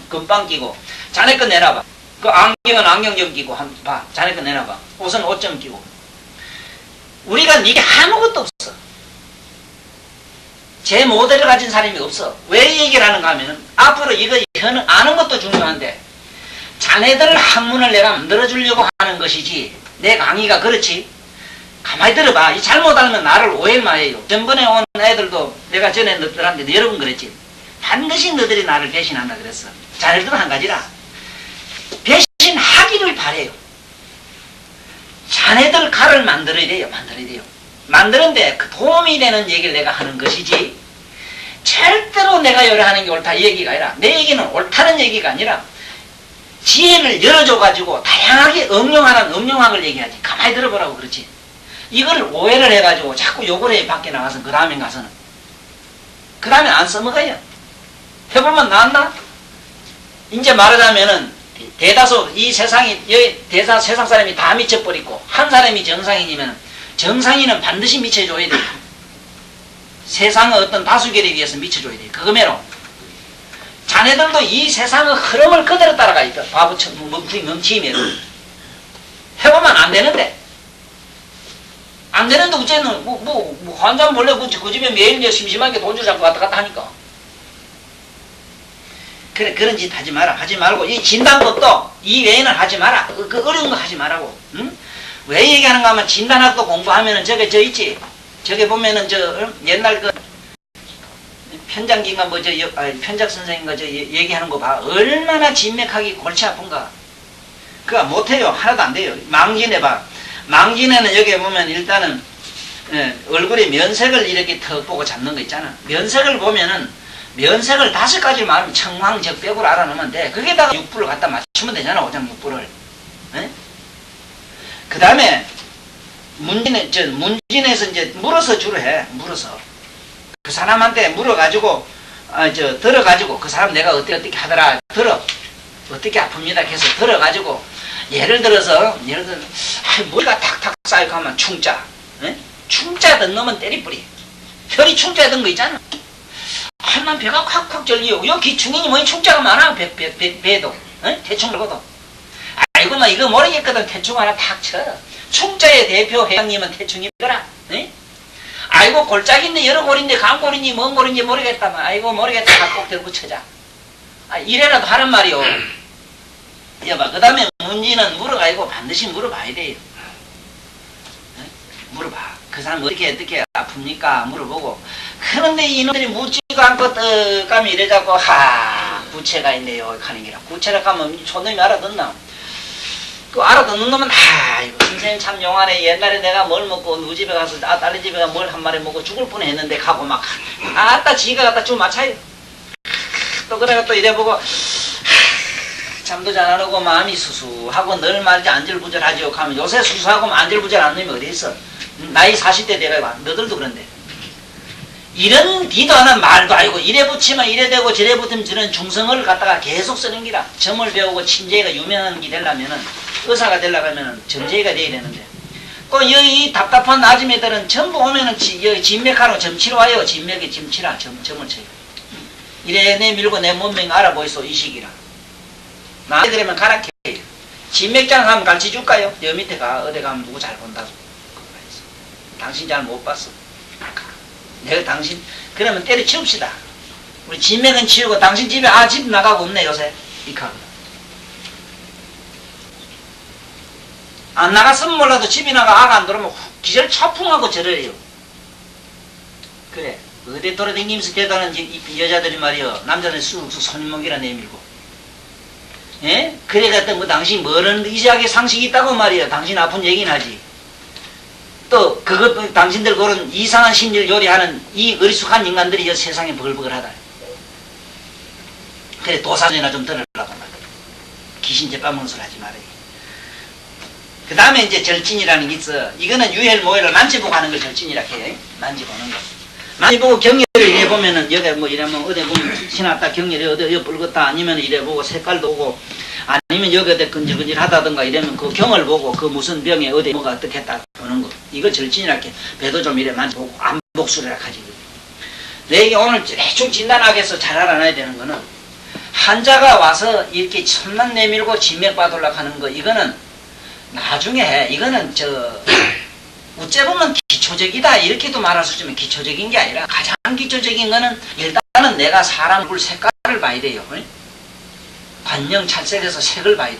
금방 끼고 자네 거 내놔봐. 그 안경은 안경 좀 끼고 한 봐. 자네 거 내놔봐. 옷은 옷 좀 끼고. 우리가 이게 아무것도 없어. 제 모델을 가진 사람이 없어. 왜 얘기를 하는가 하면 앞으로 이거 아는 것도 중요한데 자네들 학문을 내가 만들어주려고 하는 것이지 내 강의가 그렇지. 가만히 들어봐. 이 잘못 알면 나를 오해만 해요. 전번에 온 애들도 내가 전에 너희들한테 여러 번 그랬지. 반드시 너희들이 나를 배신한다 그랬어. 자네들은 한 가지라. 배신하기를 바래요. 자네들 칼을 만들어야 돼요. 만드는데 그 도움이 되는 얘기를 내가 하는 것이지 절대로 내가 요래하는 게 옳다 이 얘기가 아니라 내 얘기는 옳다는 얘기가 아니라 지혜를 열어줘가지고 다양하게 응용학을 얘기하지. 가만히 들어보라고 그렇지. 이걸 오해를 해가지고 자꾸 욕을 해 밖에 나가서 그 다음에 가서는 그 다음에 안 써먹어요. 해보면 나왔나? 이제 말하자면은 대다수 이 세상이 세상 사람이 다 미쳐버리고 한 사람이 정상인이면 정상인은 반드시 미쳐줘야 돼. 세상의 어떤 다수결에 위해서 미쳐줘야 돼. 그거매로 자네들도 이 세상의 흐름을 그대로 따라가 있다. 바보처럼 멍치면 해보면 안 되는데 어째는 환자 몰래 그 집에 매일 이제 심심하게 돈줄 잡고 왔다 갔다 하니까. 그래, 그런 짓 하지 마라. 하지 말고, 이 진단법도 이 외에는 하지 마라. 그 어려운 거 하지 말라고. 응? 왜 얘기하는가 하면 진단학도 공부하면은 저게 있지. 저게 보면은 옛날 편장기인가 편작 선생인가 얘기하는 거 봐. 얼마나 진맥하기 골치 아픈가. 그거 못해요. 하나도 안 돼요. 망진해봐. 망진에는 여기 보면 일단은 얼굴에 면색을 이렇게 턱 보고 잡는 거 있잖아. 면색을 보면은 면색을 5가지를 말하면 청황적벽으로 알아놓으면 돼. 거기다가 육부를 갖다 맞추면 되잖아. 오장육부를. 그 다음에 문진에서 이제 물어서 주로 해. 물어서 그 사람한테 물어가지고 들어가지고 그 사람 내가 어떻게 하더라. 어떻게 아픕니다. 해서 들어가지고 예를 들어서 머리가 탁탁 쌓이고 하면 충자. 충자 든 놈은 때리뿌리. 혈이 충자 든 거 있잖아. 난 배가 콱콱 절리요. 여기 기충인이 뭐니 충자가 많아. 배도. 대충 말고도. 아이고 나 이거 모르겠거든. 대충 하나 탁 쳐. 충자의 대표 회장님은 대충이더라. 아이고 골짜기인데 여러 골인데 강골인지 뭔 골인지 모르겠다만. 아이고 모르겠다. 꼭 들고 쳐자. 이래라도 하란 말이요. 여봐. 그 다음에 문제는 물어가지고 반드시 물어봐야 돼요. 물어봐. 그 사람 어떻게 아픕니까? 물어보고. 그런데 이놈들이 묻지도 않고 떡가면 이래자고 구체가 있네요. 하는 게라. 구체라 가면 손님이 알아듣나? 그 알아듣는 놈은 이거 선생님 참 용하네. 옛날에 내가 뭘 먹고 누구 집에 가서 딸네 집에 가서 뭘 한 마리 먹고 죽을 뻔했는데 가고 막 지가 갖다 좀 맞춰요. 또 그래가 또 이래보고 잠도 잘 안 오고 마음이 수수하고 늘 말이지 안절부절하죠. 하면 요새 수수하고 안절부절 안 놈이 어디 있어? 나이 40대 내가 너들도 그런데 이런 뒤도 안 한 말도 아니고 이래 붙이면 이래 되고 저래 붙으면 저런 중성어를 갖다가 계속 쓰는 기라. 점을 배우고 침제가 유명한 게 되려면은 의사가 되려고 하면은 점제가 돼야 되는데 꼭 이 답답한 아줌매들은 전부 오면은 진맥하러 점치러 와요. 진맥에 점치라 점을 쳐요. 이래 내밀고 내 몸명 알아보이소 이 시기라. 나한테 그러면 가라 캐. 진맥장 가면 같이 줄까요? 여 밑에 가 어디 가면 누구 잘 본다고. 당신 잘 못 봤어. 내가 당신 그러면 때려치웁시다. 우리 진맥은 치우고 당신 집에 집 나가고 없네 요새. 이카고 안 나갔으면 몰라도 집에 나가 안 들어오면 기절 차풍하고 저래요. 그래 어디 돌아다니면서 대단한 여자들이 말이여 남자들 쑥쑥 손님목이라 내밀고 그래 갔다 당신 뭐라는 이상하게 상식이 있다고 말이야. 당신 아픈 얘기는 하지. 또 그것도 당신들 그런 이상한 심리를 요리하는 이 어리숙한 인간들이 이 세상에 버글버글하다. 그래 도사전이나 좀 들으라고 말이야. 귀신제 빠먹는 소리 하지 말아요. 그 다음에 이제 절진이라는 게 있어. 이거는 유혈모혈을 만져보고 하는 걸 절진이라 해. 만져보는 거. 만져보고 경혈을 해보면은 여기 이러면 어디 보면 지났다 경혈이 어디 붉었다 아니면 이래보고 색깔도 오고 아니면 여기 어디 근질근질하다든가 이러면 그 경을 보고 그 무슨 병에 어디 뭐가 어떻게 했다 보는 거. 이거 절진이라 해. 배도 좀 이래 만져보고 안복수리라 하지. 내게 오늘 대충 진단하기 위해서 잘 알아놔야 되는 거는 환자가 와서 이렇게 천만 내밀고 진맥 받으려고 하는 거 이거는 나중에 해. 이거는 어째 보면 기초적이다 이렇게도 말할 수 있지만 기초적인 게 아니라 가장 기초적인 거는 일단은 내가 사람 얼굴 색깔을 봐야 돼요. 관령 찰색에서 색을 봐야 돼.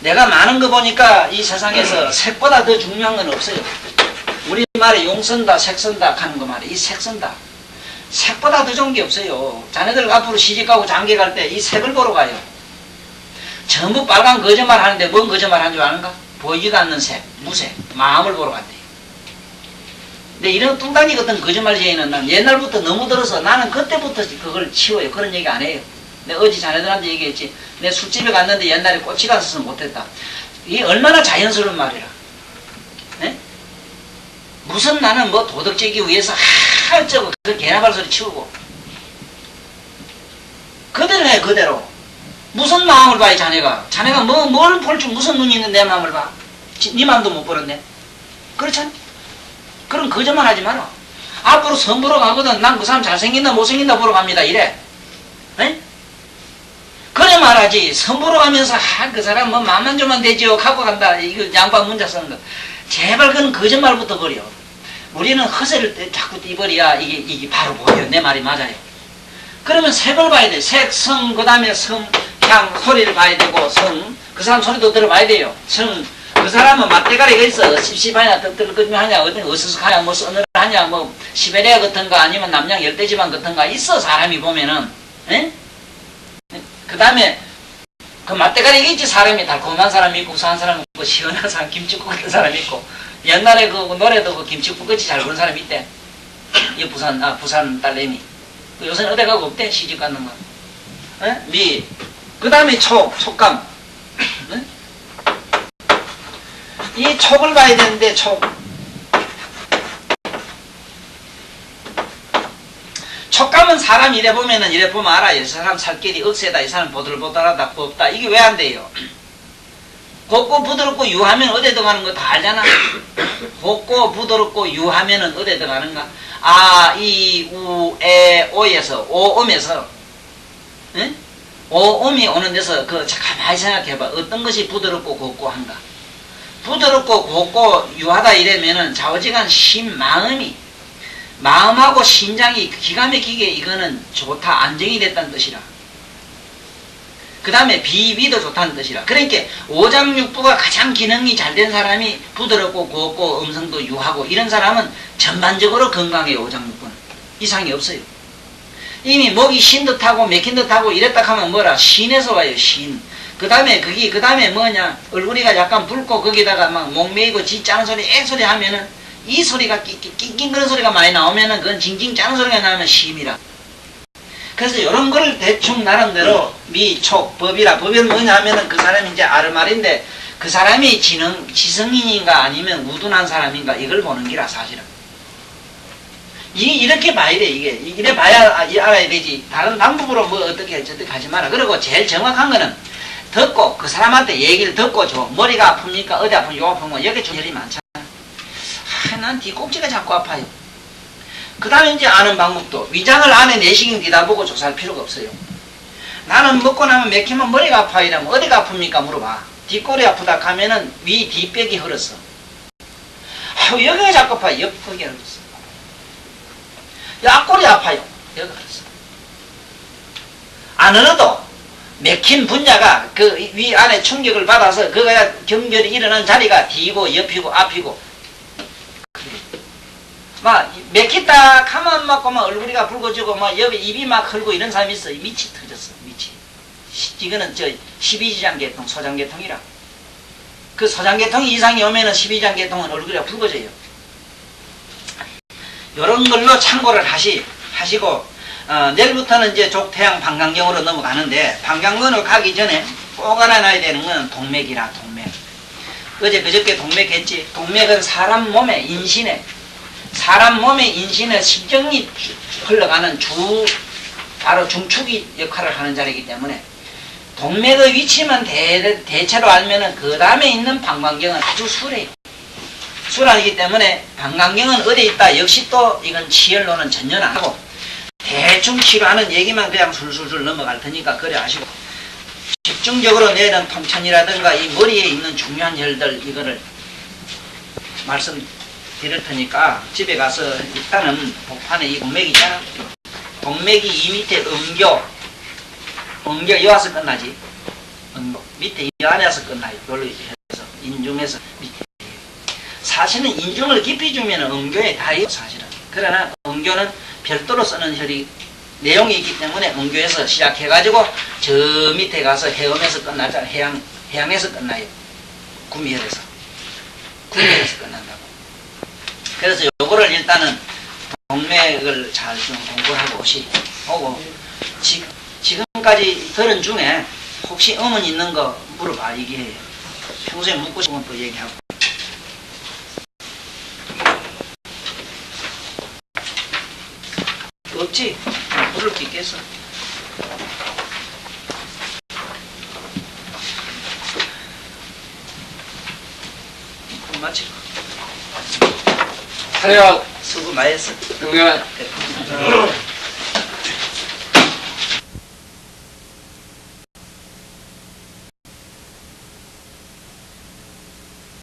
내가 많은 거 보니까 이 세상에서 색보다 더 중요한 건 없어요. 우리 말에 용 쓴다 색 쓴다 하는 거 말이야. 이 색 쓴다. 색보다 더 좋은 게 없어요. 자네들 앞으로 시집가고 장기 갈 때 이 색을 보러 가요. 전부 빨간 거짓말 하는데 뭔 거짓말 하는 줄 아는가? 보이지도 않는 색, 무색, 마음을 보러 간대. 근데 이런 뚱땅이 같은 거짓말 제의는 난 옛날부터 너무 들어서 나는 그때부터 그걸 치워요. 그런 얘기 안 해요. 내가 어제 자네들한테 얘기했지. 내 술집에 갔는데 옛날에 꽃이 갔어서 못했다. 이게 얼마나 자연스러운 말이라. 네? 무슨 나는 뭐 도덕적이기 위해서 어쩌고 그 개나발 소리 치우고 그대로 해 그대로. 무슨 마음을 봐, 이 자네가. 자네가 뭘 볼 줄 무슨 눈이 있는 내 마음을 봐. 네 마음도 못 보는데. 그렇잖아? 그럼 거짓말 하지 마라. 앞으로 선 보러 가거든. 난 그 사람 잘생긴다, 못생긴다 보러 갑니다. 이래. 에? 그래 말하지. 선 보러 가면서, 그 사람 뭐 마음만 주면 되지요. 갖고 간다. 이거 양반 문자 쓰는 거. 제발 그건 거짓말부터 버려. 우리는 허세를 자꾸 띠버려야 이게 바로 보여요. 내 말이 맞아요. 그러면 색을 봐야 돼. 색, 성, 그 다음에 성, 향, 소리를 봐야 되고, 성, 그 사람 소리도 들어봐야 돼요. 성, 그 사람은 맛대가리가 있어. 씹씹하냐, 뜨뜻하냐, 어스스하냐, 뭐 서늘하냐, 뭐 시베리아 같은가, 아니면 남양 열대지방 같은가 있어. 사람이 보면은. 에? 그 다음에 그 맛대가리가 있지. 사람이 달콤한 사람이 있고, 우수한 사람 있고, 시원한 사람, 김치국 같은 사람이 있고. 옛날에 그 노래도 그 김치국 같이 잘 부르는 사람이 있대. 이 부산 딸내미. 요새는 어디 가고 없대. 시집 가는 거. 에? 미. 그 다음에 촉감. 에? 이 촉을 봐야 되는데, 촉감은 사람 이래 보면 알아요. 이 사람 살길이 억세다. 이 사람 보들보들하다. 곱다. 이게 왜 안 돼요? 곱고 부드럽고 유하면 어디 들어가는 거 다 알잖아. 곱고 부드럽고 유하면은 어디 들어가는가? 아, 이, 우, 에, 오에서, 오음에서, 응? 오음이 오는 데서 가만히 생각해봐. 어떤 것이 부드럽고 곱고 한가? 부드럽고 곱고 유하다 이러면은 좌우지간 마음하고 신장이 기가 막히게 이거는 좋다, 안정이 됐다는 뜻이라. 그 다음에 비위도 좋다는 뜻이라. 그러니까 오장육부가 가장 기능이 잘 된 사람이 부드럽고 곱고 음성도 유하고 이런 사람은 전반적으로 건강해요. 오장육부는 이상이 없어요. 이미 목이 쉰 듯하고 맥힌 듯하고 이랬다 하면 뭐라? 신에서 와요. 신. 그 다음에 뭐냐? 얼굴이가 약간 붉고 거기다가 막 목매이고 지 짜는 소리, 애 소리 하면은 이 소리가 낑낑 그런 소리가 많이 나오면은 그건 징징 짜는 소리가 나면 심이라. 그래서 이런 걸 대충 나름대로 미촉, 법이라. 법이 뭐냐 하면은 그 사람이 이제 아르말인데 그 사람이 지성인인가 아니면 우둔한 사람인가 이걸 보는 기라 사실은. 이렇게 봐야 돼. 이래 봐야 알아야 되지. 다른 방법으로 뭐 어떻게 하지 마라. 그리고 제일 정확한 거는 듣고 그 사람한테 얘기를 듣고 줘. 머리가 아픕니까? 어디 아프면 요 아프면 여기 출혈이 많잖아. 난 뒤꼭지가 자꾸 아파요. 그 다음에 이제 아는 방법도 위장을 안에 내시경 뒤다보고 조사할 필요가 없어요. 나는 먹고 나면 맥히면 머리가 아파요. 이러면 어디가 아픕니까? 물어봐. 뒷골이 아프다 하면은 위 뒷벽이 흘렀어. 여기가 자꾸 아파요. 옆벽이 흘렀어. 앞골이 아파요. 여기가 흘렀어. 안 흘러도 맥힌 분야가 그 위 안에 충격을 받아서 그거가 경결이 일어난 자리가 뒤고 옆이고 앞이고 막 맥혔다 가만 맞고 막 얼굴이가 붉어지고 막 옆에 입이 막 흘고 이런 사람이 있어. 밑이 터졌어. 밑이. 이거는 12지장계통 소장계통이라. 그 소장계통 이상이 오면은 12지장계통은 얼굴이가 붉어져요. 요런 걸로 참고를 하시고 내일부터는 이제 족태양 방광경으로 넘어가는데 방광경으로 가기 전에 꼭 알아놔야 되는 건 동맥이라. 동맥. 어제 그저께 동맥 했지. 동맥은 사람 몸의 인신에 심정이 흘러가는 바로 중축이 역할을 하는 자리이기 때문에 동맥의 위치만 대체로 알면은 그 다음에 있는 방광경은 아주 수래요. 수라이기 때문에 방광경은 어디에 있다. 역시 또 이건 치열로는 전혀 안 하고 대충 치료하는 얘기만 그냥 술술술 넘어갈 테니까 그래 하시고 집중적으로 내일은 통천이라든가 이 머리에 있는 중요한 혈들 이거를 말씀드릴 테니까 집에 가서 일단은 복판에 이 동맥이 있잖아. 동맥이 이 밑에 음교 이 와서 끝나지. 밑에 이 안에서 끝나요. 여기로 해서 인중에서 밑에. 사실은 인중을 깊이 주면 음교에 다 있고 사실은. 그러나 음교는 별도로 쓰는 혈이 내용이 있기 때문에 음교에서 시작해가지고 저 밑에 가서 해음에서 끝나잖아. 해양에서 끝나요. 구미혈에서 끝난다고. 그래서 요거를 일단은 동맥을 잘 좀 공부를 하고 오고 지금까지 들은 중에 혹시 의문 있는 거 물어봐. 이게 평소에 묻고 싶은 또 얘기하고. 없지? 물을 게 있겠어. 마치고. 차렷. 수고 많이 했어. 정면. 그래.